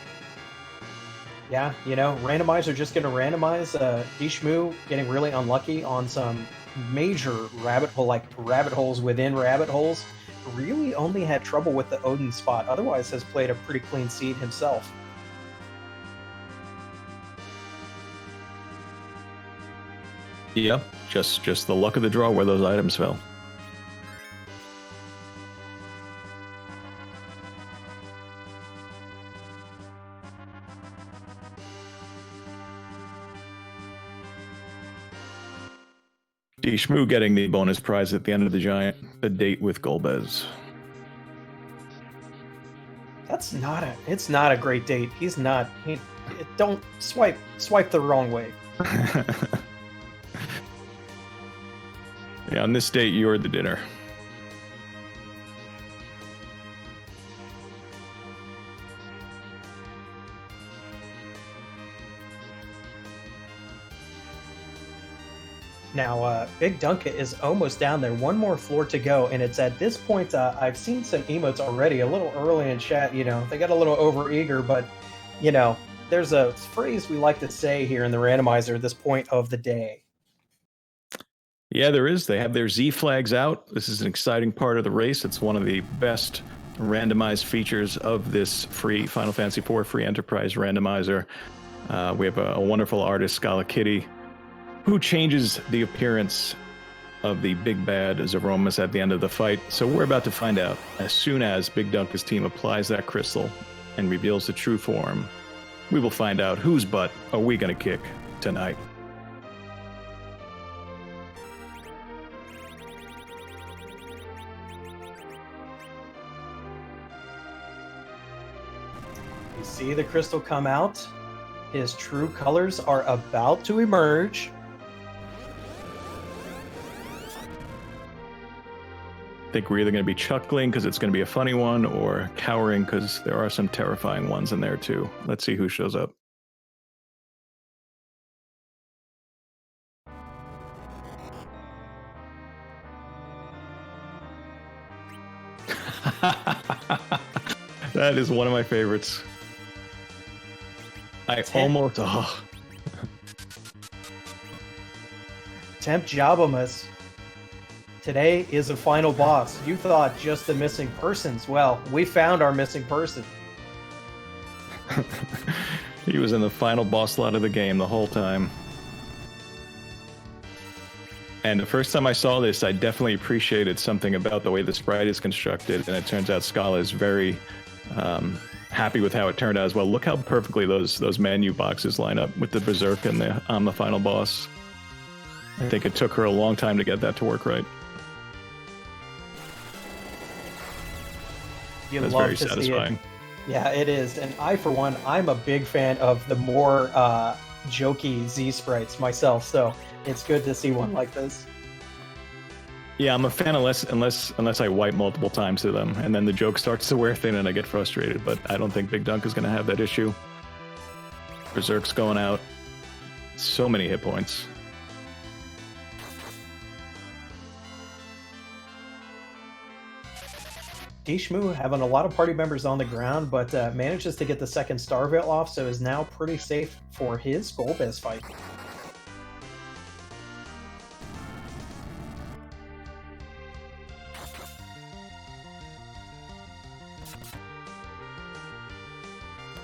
Yeah, you know, randomizer just going to randomize. DShmoo getting really unlucky on some major rabbit holes within rabbit holes. Really only had trouble with the Odin spot. Otherwise has played a pretty clean seed himself. Yeah, just the luck of the draw where those items fell. DShmoo getting the bonus prize at the end of the giant, a date with Golbez. It's not a great date. Don't swipe the wrong way. Yeah, on this date, you're the dinner. Now, bigdunka is almost down there. One more floor to go, and it's at this point, I've seen some emotes already, a little early in chat, you know, they got a little overeager, but, you know, there's a phrase we like to say here in the randomizer at this point of the day. Yeah, there is. They have their Z flags out. This is an exciting part of the race. It's one of the best randomized features of this free Final Fantasy IV free enterprise randomizer. We have a wonderful artist, Scala Kitty, who changes the appearance of the big bad Threemus at the end of the fight. So we're about to find out. As soon as bigdunka's team applies that crystal and reveals the true form, we will find out whose butt are we going to kick tonight. You see the crystal come out. His true colors are about to emerge. I think we're either going to be chuckling because it's going to be a funny one or cowering because there are some terrifying ones in there too. Let's see who shows up. That is one of my favorites. Almost... Oh. Temp Jabamas. Today is a final boss. You thought just the missing persons. Well, we found our missing person. He was in the final boss slot of the game the whole time. And the first time I saw this, I definitely appreciated something about the way the sprite is constructed. And it turns out Scala is very happy with how it turned out as well. Look how perfectly those menu boxes line up with the Berserk and the final boss. I think it took her a long time to get that to work right. That's very satisfying. Yeah, it is. And I, for one, I'm a big fan of the more jokey Z sprites myself, so it's good to see one like this. Yeah, I'm a fan unless I wipe multiple times to them, and then the joke starts to wear thin and I get frustrated, but I don't think bigdunka is going to have that issue. Berserk's going out. So many hit points. DShmoo having a lot of party members on the ground, but manages to get the second Star Veil off, so is now pretty safe for his Golbez fight.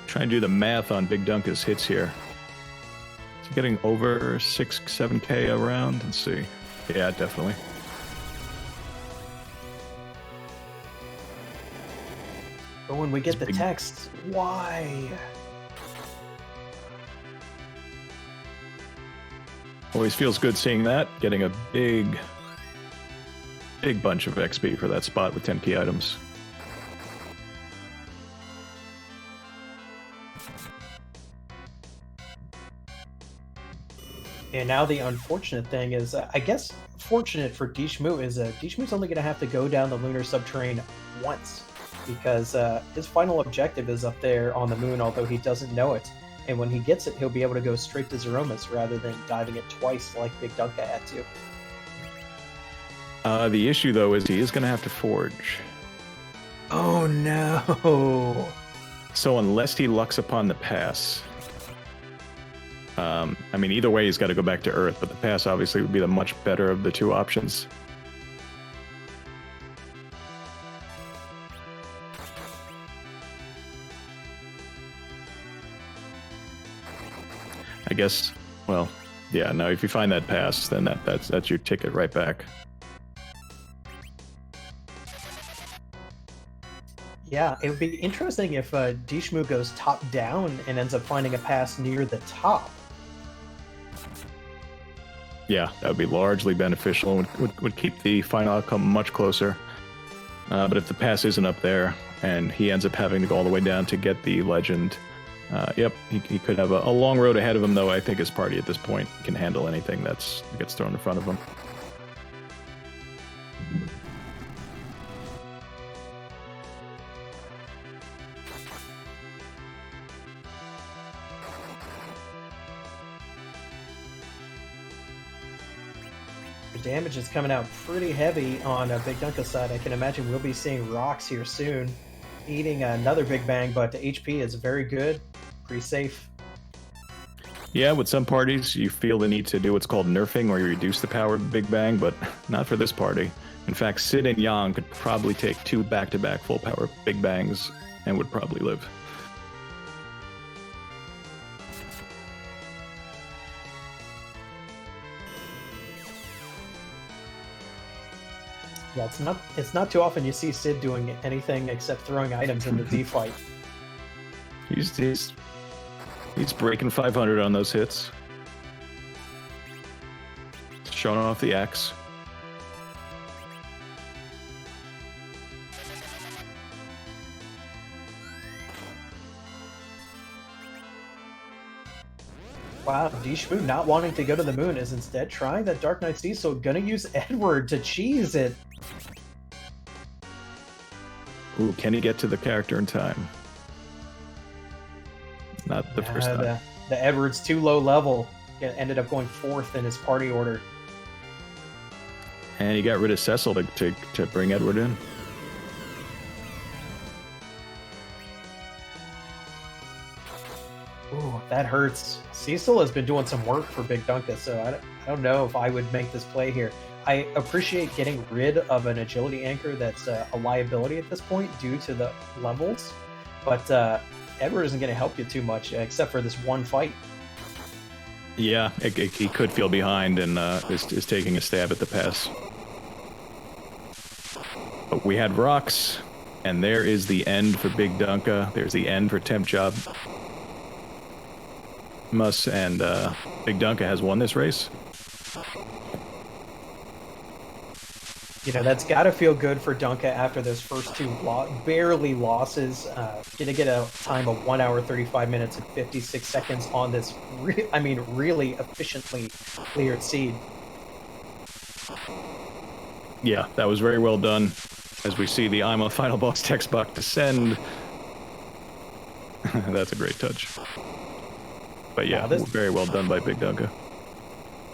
Trying to do the math on bigdunka's hits here. Is he getting over 6-7K a round? Let's see. Yeah, definitely. Oh, and we get the text. Why? Always feels good seeing that. Getting a big bunch of XP for that spot with 10 key items. And now the unfortunate thing is, I guess fortunate for DShmoo is DShmoo's only going to have to go down the lunar subterrane once, because his final objective is up there on the moon, although he doesn't know it. And when he gets it, he'll be able to go straight to Threemus rather than diving it twice like bigdunka had to. The issue, though, is he is going to have to forge. Oh, no. So unless he lucks upon the pass... I mean, either way, he's got to go back to Earth, but the pass obviously would be the much better of the two options. I guess, well, yeah, no, if you find that pass, then that's your ticket right back. Yeah, it would be interesting if DShmoo goes top down and ends up finding a pass near the top. Yeah, that would be largely beneficial and would keep the final outcome much closer. But if the pass isn't up there and he ends up having to go all the way down to get the legend, yep, he could have a long road ahead of him, though I think his party at this point can handle anything that gets thrown in front of him. Damage is coming out pretty heavy on bigdunka's side. I can imagine we'll be seeing rocks here soon. Eating another big bang, but the HP is very good. Pretty safe. Yeah, with some parties, you feel the need to do what's called nerfing, where you reduce the power of Big Bang, but not for this party. In fact, Sid and Yang could probably take 2 back-to-back full power Big Bangs and would probably live. Yeah, it's not too often you see Sid doing anything except throwing items in the D fight. He's breaking 500 on those hits. Showing off the axe. Wow, DShmoo not wanting to go to the moon is instead trying that Dark Knight Cecil, gonna use Edward to cheese it. Ooh, can he get to the character in time? Not the first time. The Edward's too low level. Ended up going 4th in his party order. And he got rid of Cecil to bring Edward in. Ooh, that hurts. Cecil has been doing some work for bigdunka, so I don't know if I would make this play here. I appreciate getting rid of an agility anchor that's a liability at this point due to the levels, but Edward isn't going to help you too much, except for this one fight. Yeah, he could feel behind and is taking a stab at the pass. But we had rocks, and there is the end for bigdunka. There's the end for Temp Job. And bigdunka has won this race. You know, that's got to feel good for Dunka after those first 2 barely losses. Gonna get a time of 1 hour, 35 minutes, and 56 seconds on this, really efficiently cleared seed. Yeah, that was very well done. As we see the I'm a final boss text box descend. That's a great touch. But yeah, very well done by bigdunka.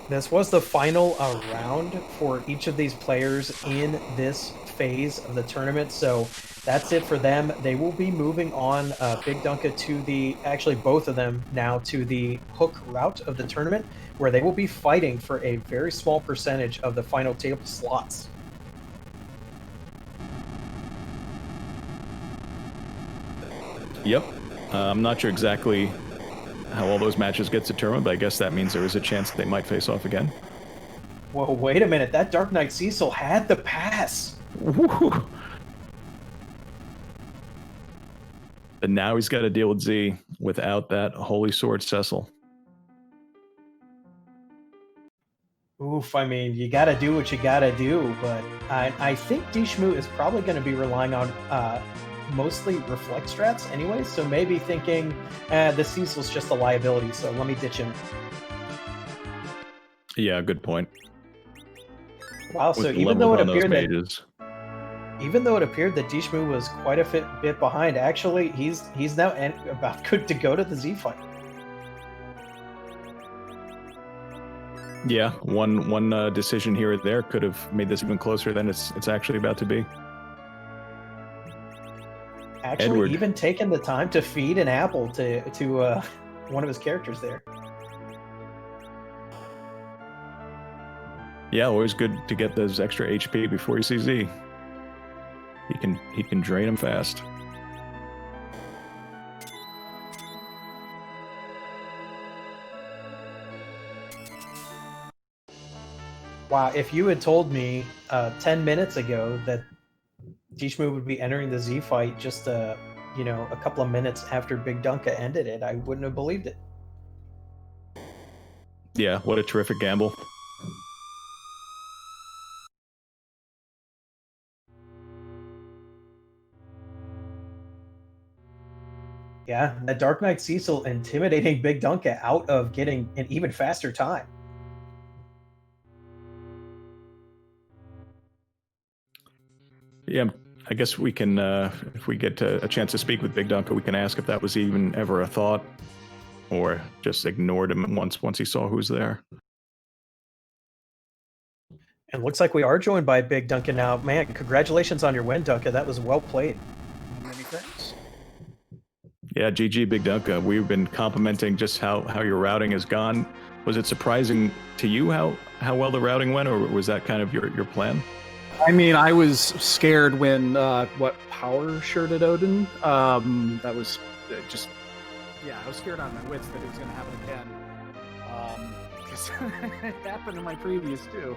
This was the final round for each of these players in this phase of the tournament, so that's it for them. They will be moving on, bigdunka to actually both of them now, to the hook route of the tournament, where they will be fighting for a very small percentage of the final table slots. Yep. I'm not sure exactly how all those matches get determined, but I guess that means there is a chance they might face off again. Whoa, wait a minute. That Dark Knight Cecil had the pass. Woo-hoo. But now he's got to deal with Z without that Holy Sword Cecil. Oof, I mean, you got to do what you got to do, but I think DShmoo is probably going to be relying on mostly reflect strats anyway, so maybe thinking, the Cecil's just a liability, so let me ditch him. Yeah, good point. Wow, so even though it appeared that DShmoo was quite a bit behind, actually, he's now about good to go to the Z fight. Yeah, one decision here or there could have made this even closer than it's actually about to be. Actually, Edward even taking the time to feed an apple to one of his characters there. Yeah, always good to get those extra HP before you see Z. He can drain him fast. Wow, if you had told me 10 minutes ago that DShmoo would be entering the Z fight just a couple of minutes after bigdunka ended it, I wouldn't have believed it. Yeah, what a terrific gamble. Yeah, that Dark Knight Cecil intimidating bigdunka out of getting an even faster time. Yeah, I guess we can, if we get a chance to speak with bigdunka, we can ask if that was even ever a thought, or just ignored him once he saw who's there. And looks like we are joined by bigdunka now. Man, congratulations on your win, Dunka. That was well played. Many thanks. Yeah, GG bigdunka. We've been complimenting just how your routing has gone. Was it surprising to you how well the routing went, or was that kind of your plan? I mean, I was scared when Power shirted Odin. That was just, yeah, I was scared on my wits that it was going to happen again. Because it happened in my previous too.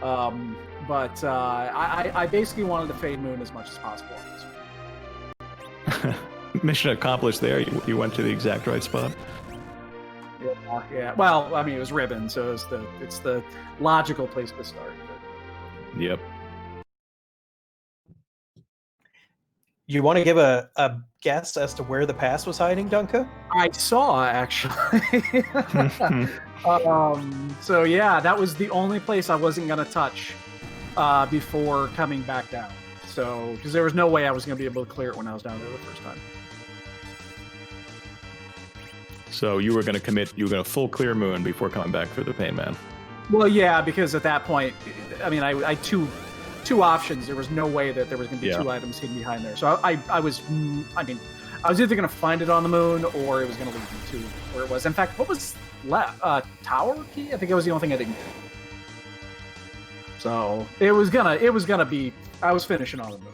But I basically wanted to fade Moon as much as possible on this one. Mission accomplished there. You went to the exact right spot. Yeah. Well, I mean, it was Ribbon, so it's the logical place to start. But... Yep. You want to give a guess as to where the pass was hiding, Dunka? I saw, actually. So yeah, that was the only place I wasn't going to touch before coming back down. So, because there was no way I was going to be able to clear it when I was down there the first time. So you were going to commit, you were going to full clear Moon before coming back for the Pain Man. Well, yeah, because at that point, I mean, I had two options. There was no way that there was going to be two items hidden behind there. So I was either going to find it on the Moon or it was going to lead me to where it was. In fact, what was left? Tower key? I think it was the only thing I didn't get. So it was gonna be. I was finishing on the Moon.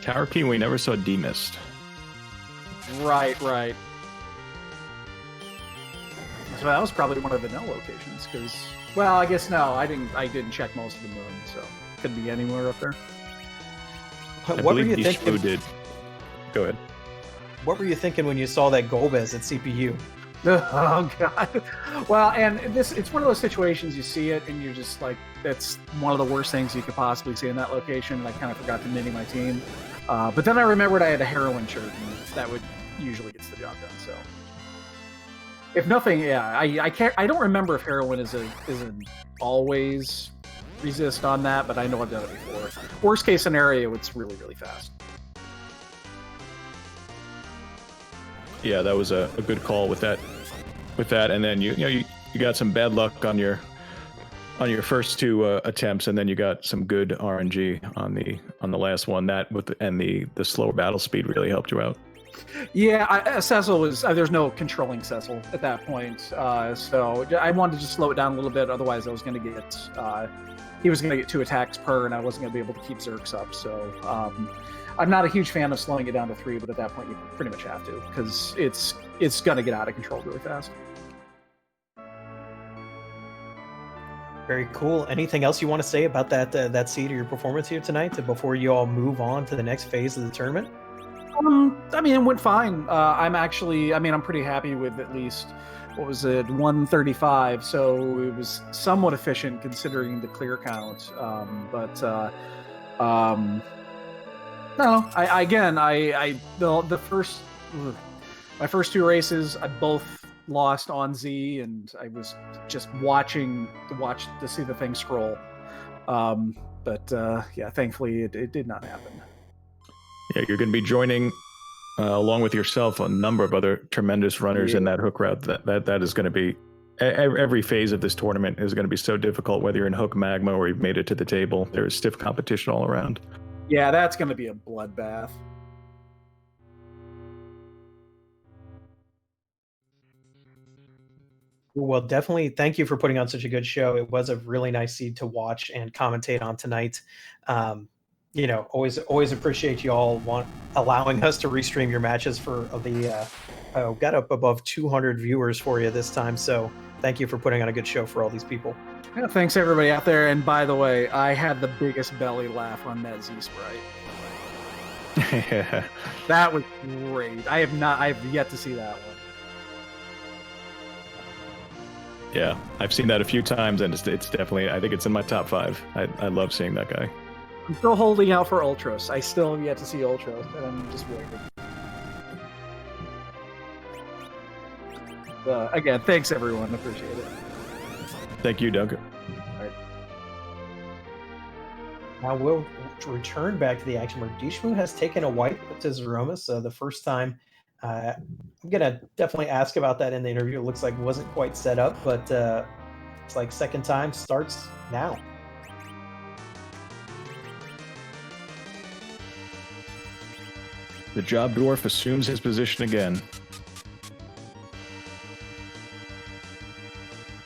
Tower key. We never saw demist. Right. So that was probably one of the no locations because. Well, I guess no. I didn't check most of the Moon, so could be anywhere up there. What were you thinking? Did. Go ahead. What were you thinking when you saw that Golbez at CPU? Oh god. Well, and it's one of those situations you see it and you're just like, that's one of the worst things you could possibly see in that location. And I kind of forgot to mini my team, but then I remembered I had a heroin shirt, and that would usually gets the job done. So, if nothing, yeah, I can't. I don't remember if heroin is an always resist on that, but I know I've done it before. Worst case scenario, it's really fast. Yeah, that was a good call with that, and then you got some bad luck on your first two attempts, and then you got some good RNG on the last one. That and the slower battle speed really helped you out. Yeah, Cecil was there's no controlling Cecil at that point, so I wanted to just slow it down a little bit. Otherwise, I was going to get he was going to get 2 attacks per, and I wasn't going to be able to keep Zerks up. So. I'm not a huge fan of slowing it down to 3, but at that point you pretty much have to, because it's going to get out of control really fast. Very cool. Anything else you want to say about that seed or your performance here tonight before you all move on to the next phase of the tournament? I mean, it went fine. I'm pretty happy with at least, what was it, 135. So it was somewhat efficient considering the clear count. No, my first two races, I both lost on Z, and I was just watching to see the thing scroll. Yeah, thankfully it did not happen. Yeah, you're going to be joining, along with yourself, a number of other tremendous runners in that hook route. That is going to be, every phase of this tournament is going to be so difficult, whether you're in hook magma or you've made it to the table. There's stiff competition all around. Yeah, that's going to be a bloodbath. Well, definitely thank you for putting on such a good show. It was a really nice seed to watch and commentate on tonight. Always appreciate you all allowing us to restream your matches for the got up above 200 viewers for you this time. So thank you for putting on a good show for all these people. Yeah, thanks everybody out there. And by the way, I had the biggest belly laugh on that Z Sprite. Yeah. That was great. I have yet to see that one. Yeah, I've seen that a few times, and it's definitely, I think it's in my top 5. I love seeing that guy. I'm still holding out for Ultros. I still have yet to see Ultros, and I'm just waiting. Again, thanks everyone. Appreciate it. Thank you, Duncan. All right. Now we'll return back to the action where DShmoo has taken a wipe to Threemus the first time. I'm gonna definitely ask about that in the interview. It looks like it wasn't quite set up, but it's like second time starts now. The Job Dwarf assumes his position again.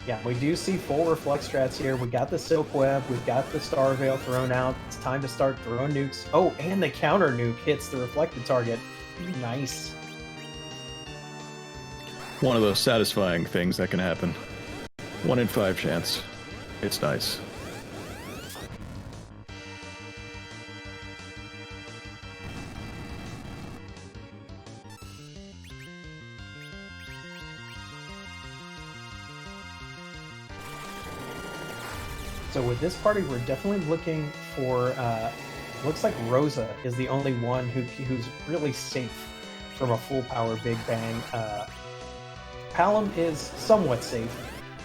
Yeah, we do see full reflect strats here. We got the Silk Web, we've got the Star Veil thrown out. It's time to start throwing nukes. Oh, and the counter nuke hits the reflected target. Nice. One of those satisfying things that can happen. 1 in 5 chance. It's nice. So with this party, we're definitely looking for, looks like Rosa is the only one who's really safe from a full power Big Bang. Palom is somewhat safe.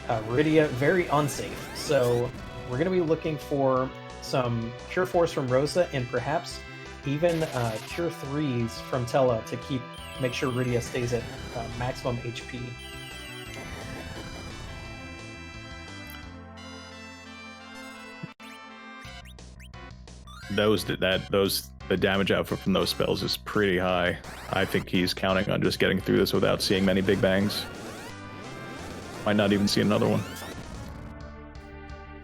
Rydia, very unsafe. So we're going to be looking for some Cure Force from Rosa and perhaps even Cure 3s from Tella to make sure Rydia stays at maximum HP. The damage output from those spells is pretty high. I think he's counting on just getting through this without seeing many big bangs. Might not even see another one.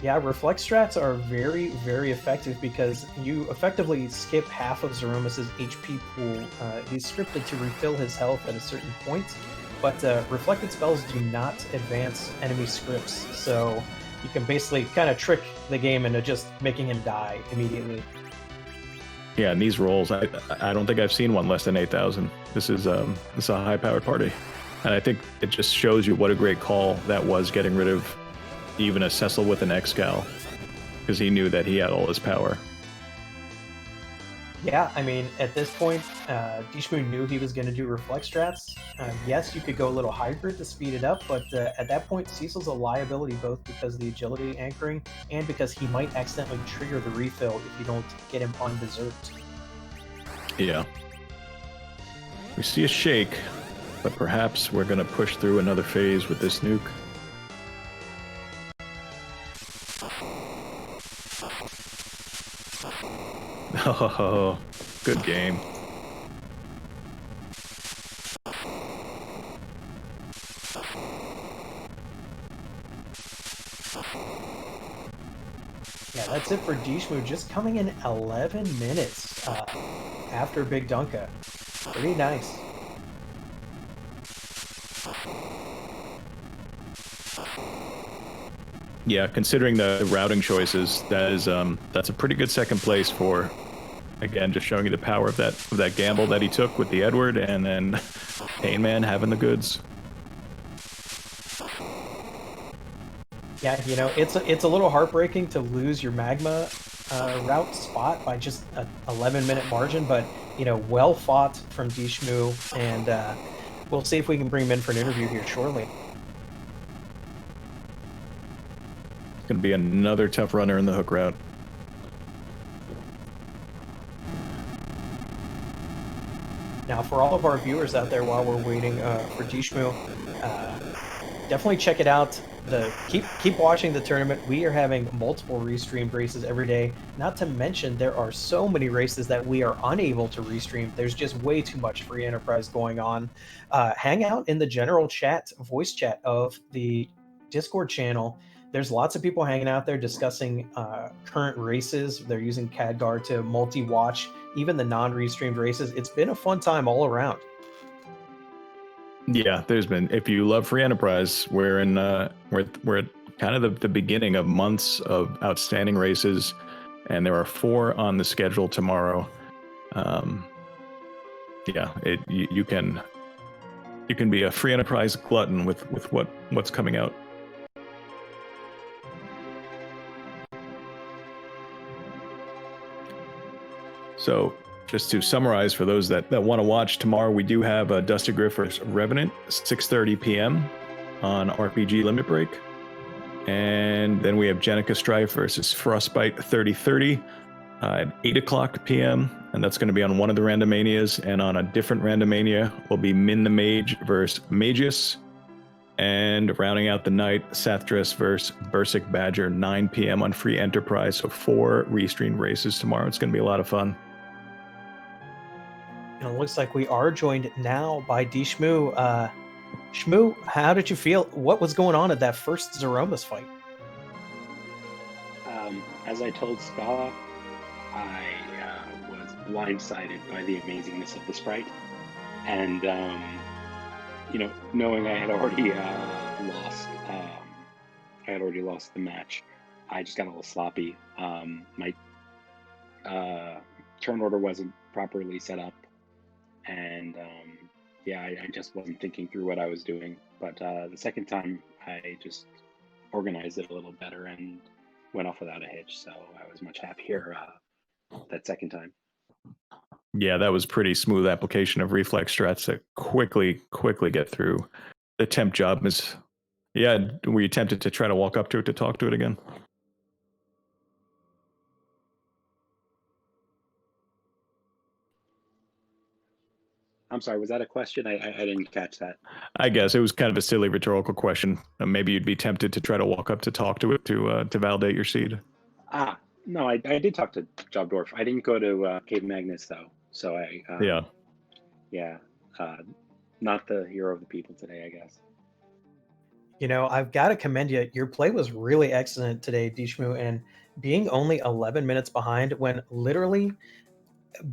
Yeah, reflect strats are very, very effective because you effectively skip half of Zeromus's HP pool. He's scripted to refill his health at a certain point, but reflected spells do not advance enemy scripts, so you can basically kind of trick the game into just making him die immediately. Yeah, and these rolls, I don't think I've seen one less than 8,000. This is a high-powered party. And I think it just shows you what a great call that was, getting rid of even a Cecil with an X-Cal, because he knew that he had all his power. Yeah, I mean, at this point, DShmoo knew he was going to do reflect strats. Yes, you could go a little hybrid to speed it up, but at that point, Cecil's a liability both because of the agility anchoring and because he might accidentally trigger the refill if you don't get him undeserved. Yeah. We see a shake, but perhaps we're going to push through another phase with this nuke. Oh, good game. Yeah, that's it for DShmoo, just coming in 11 minutes after bigdunka. Pretty nice. Yeah, considering the routing choices, that's a pretty good second place for Again, just showing you the power of that gamble that he took with the Edward, and then Pain Man having the goods. Yeah, you know, it's a little heartbreaking to lose your magma route spot by just an 11-minute margin, but you know, well fought from DShmoo, and we'll see if we can bring him in for an interview here shortly. It's going to be another tough runner in the hook route. Now, for all of our viewers out there, while we're waiting for DShmoo, definitely check it out. Keep watching the tournament. We are having multiple restreamed races every day. Not to mention, there are so many races that we are unable to restream. There's just way too much free enterprise going on. Hang out in the general chat, voice chat of the Discord channel. There's lots of people hanging out there discussing current races. They're using Khadgar to multi-watch even the non-restreamed races. It's been a fun time all around. Yeah, there's been. If you love free enterprise, we're at kind of the beginning of months of outstanding races, and there are 4 on the schedule tomorrow. Yeah, you can be a free enterprise glutton with what's coming out. So, just to summarize for those that want to watch, tomorrow we do have a Dusty Griff vs. Revenant, 6:30 p.m. on RPG Limit Break. And then we have Jenica Strife versus Frostbite 3030 at 8 o'clock p.m. And that's going to be on one of the Randomanias. And on a different Randomania will be Min the Mage versus Magius. And rounding out the night, Sathras versus Bursic Badger, 9 p.m. on Free Enterprise. So 4 restreamed races tomorrow. It's going to be a lot of fun. And it looks like we are joined now by DShmoo. Shmoo, how did you feel? What was going on at that first Zeromus fight? As I told Scala, I was blindsided by the amazingness of the sprite. And, you know, knowing I had already lost the match, I just got a little sloppy. My turn order wasn't properly set up. And yeah, I just wasn't thinking through what I was doing. But the second time, I just organized it a little better and went off without a hitch. So I was much happier that second time. Yeah, that was pretty smooth application of reflex strats to quickly get through. The temp job is, yeah, were you tempted to try to walk up to it to talk to it again? I'm sorry, was that a question? I didn't catch that. I guess it was kind of a silly rhetorical question. Maybe you'd be tempted to try to walk up to talk to it to validate your seed. No, I did talk to Jobdorf. I didn't go to Cave Magnus though, so not the hero of the people today, I guess. You know, I've got to commend you. Your play was really excellent today, DShmoo, and being only 11 minutes behind when literally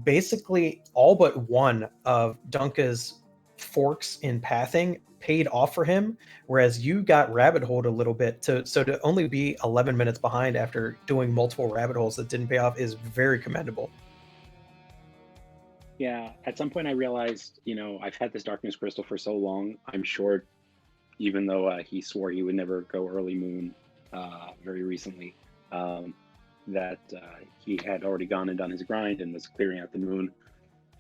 basically all but one of Dunka's forks in pathing paid off for him, whereas you got rabbit holed a little bit. So to only be 11 minutes behind after doing multiple rabbit holes that didn't pay off is very commendable. Yeah, at some point I realized, you know, I've had this darkness crystal for so long. I'm sure, even though he swore he would never go early moon very recently, that he had already gone and done his grind and was clearing out the moon,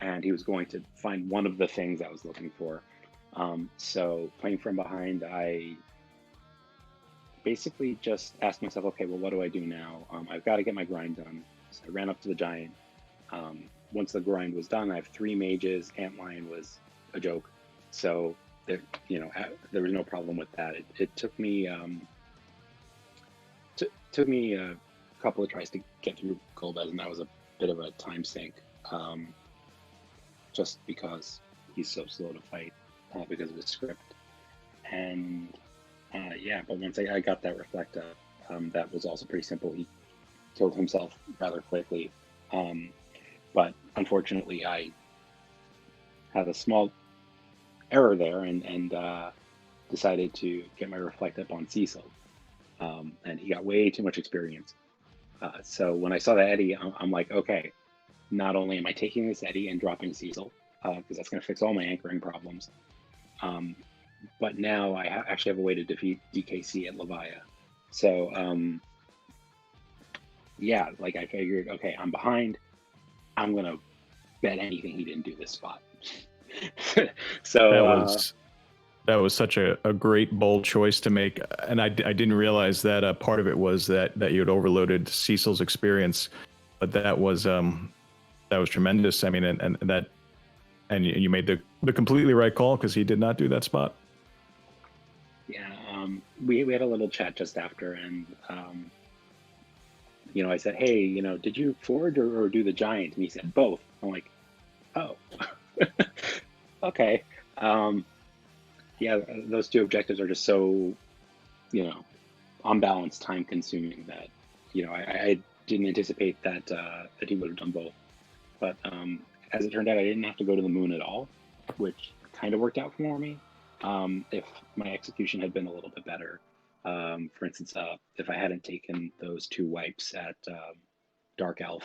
and he was going to find one of the things I was looking for. So playing from behind, I basically just asked myself, okay, well, what do I do now? I've got to get my grind done. So I ran up to the giant. Once the grind was done, I have 3 mages. Antlion was a joke. So there, you know, there was no problem with that. It took me took me a couple of tries to get through Golbez, and that was a bit of a time sink, just because he's so slow to fight because of his script. And yeah, but once I got that Reflecta, that was also pretty simple. He killed himself rather quickly. But unfortunately, I had a small error there and decided to get my Reflect up on Cecil. And he got way too much experience. So when I saw that Eddie, I'm like, okay, not only am I taking this Eddie and dropping Cecil, because that's going to fix all my anchoring problems, but now I actually have a way to defeat DKC at Levia. So, yeah, like I figured, okay, I'm behind. I'm going to bet anything he didn't do this spot. So that was such a great bold choice to make, and I didn't realize that part of it was that you had overloaded Cecil's experience, but that was tremendous. I mean, and you made the completely right call because he did not do that spot. Yeah, we had a little chat just after, and you know, I said, hey, you know, did you forge or do the giant? And he said both. I'm like, oh, okay. Yeah, those two objectives are just so, you know, on balance, time consuming that, you know, I didn't anticipate that that he would have done both. But as it turned out, I didn't have to go to the moon at all, which kind of worked out for me. If my execution had been a little bit better, for instance, if I hadn't taken those 2 wipes at Dark Elf,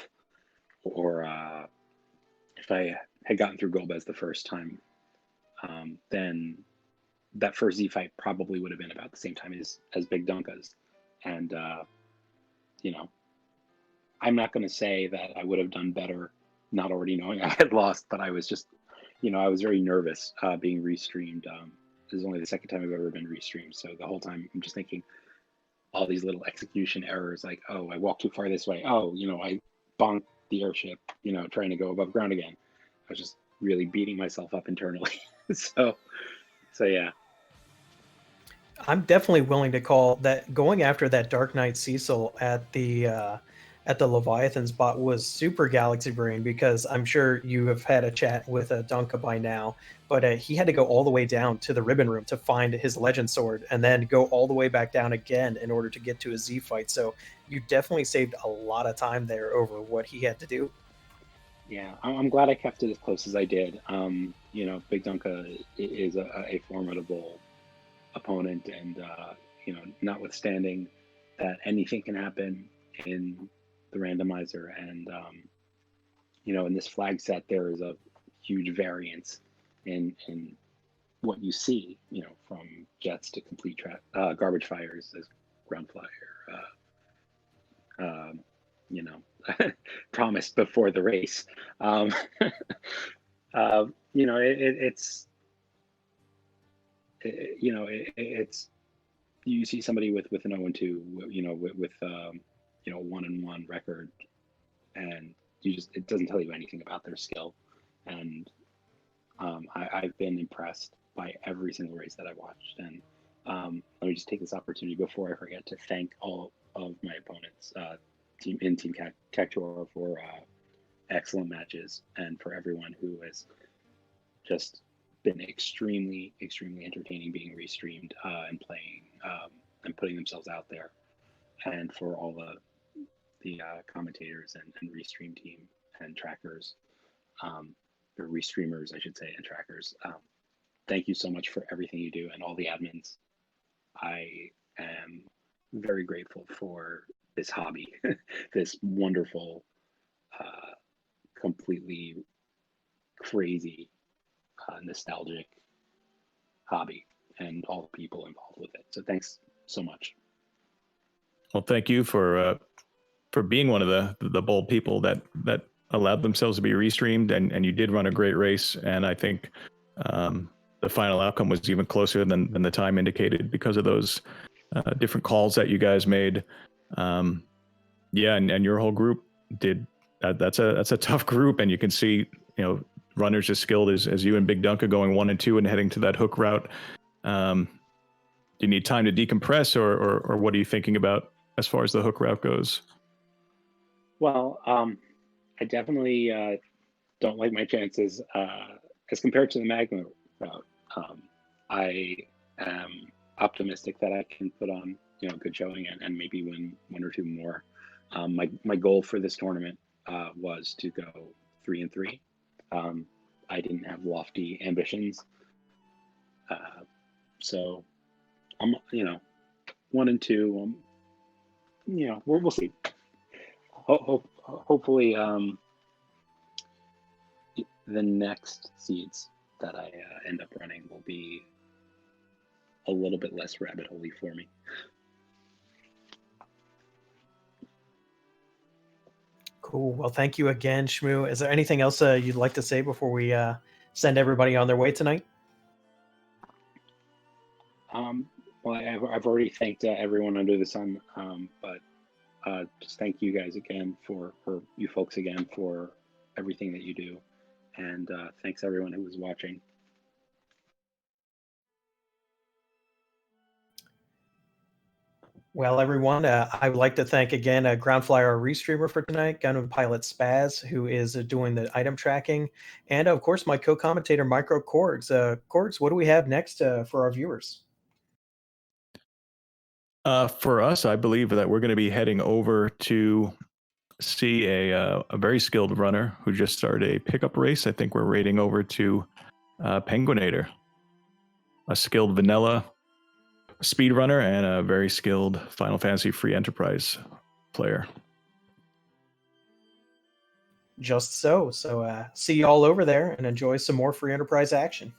or if I had gotten through Golbez the first time, then that first Z fight probably would have been about the same time as bigdunka's. And, you know, I'm not going to say that I would have done better not already knowing I had lost, but I was just, you know, I was very nervous being restreamed. This is only the second time I've ever been restreamed. So the whole time I'm just thinking all these little execution errors, like, oh, I walked too far this way. Oh, you know, I bonked the airship, you know, trying to go above ground again. I was just really beating myself up internally. So yeah. I'm definitely willing to call that going after that Dark Knight Cecil at the Leviathan spot was super Galaxy Brain, because I'm sure you have had a chat with Dunka by now, but he had to go all the way down to the Ribbon Room to find his Legend Sword, and then go all the way back down again in order to get to a Z fight. So you definitely saved a lot of time there over what he had to do. Yeah, I'm glad I kept it as close as I did. You know, bigdunka is a formidable opponent, and you know, notwithstanding that anything can happen in the randomizer, and you know, in this flag set there is a huge variance in what you see, you know, from jets to complete garbage fires as ground flyer, you know, promised before the race. You know, it's you see somebody with an 0-2, you know, with you know, 1-1 record, and it doesn't tell you anything about their skill. And I've been impressed by every single race that I've watched. And let me just take this opportunity before I forget to thank all of my opponents, Team Cactuar, for excellent matches, and for everyone who has just been extremely entertaining being restreamed and playing and putting themselves out there, and for all the commentators and restream team and trackers, or restreamers I should say, and trackers. Thank you so much for everything you do, and all the admins. I am very grateful for this hobby, this wonderful, completely crazy, nostalgic hobby, and all the people involved with it. So thanks so much. Well, thank you for being one of the bold people that allowed themselves to be restreamed, and you did run a great race. And I think the final outcome was even closer than the time indicated because of those different calls that you guys made. Yeah, and your whole group did. That's a tough group, and you can see, you know, runners as skilled as you and bigdunka going 1 and 2 and heading to that hook route. Do you need time to decompress, or what are you thinking about as far as the hook route goes? Well, I definitely don't like my chances as compared to the Magma route. I am optimistic that I can put on, you know, good showing and maybe win 1 or 2 more. My goal for this tournament was to go 3 and 3. I didn't have lofty ambitions, so I'm, you know, 1 and 2. You know, we'll see. Hopefully, the next seeds that I end up running will be a little bit less rabbit hole-y for me. Cool. Well, thank you again, Shmoo. Is there anything else you'd like to say before we send everybody on their way tonight? Well, I've already thanked everyone under the sun, but just thank you guys again or you folks again for everything that you do, and thanks everyone who was watching. Well, everyone, I would like to thank again Groundflyer, our restreamer for tonight, Gunman Pilot Spaz, who is doing the item tracking, and of course my co-commentator Micro Corgs. Corgs, what do we have next for our viewers? For us, I believe that we're going to be heading over to see a very skilled runner who just started a pickup race. I think we're raiding over to Penguinator, a skilled vanilla speedrunner and a very skilled Final Fantasy Free Enterprise player. Just so. So see you all over there and enjoy some more Free Enterprise action.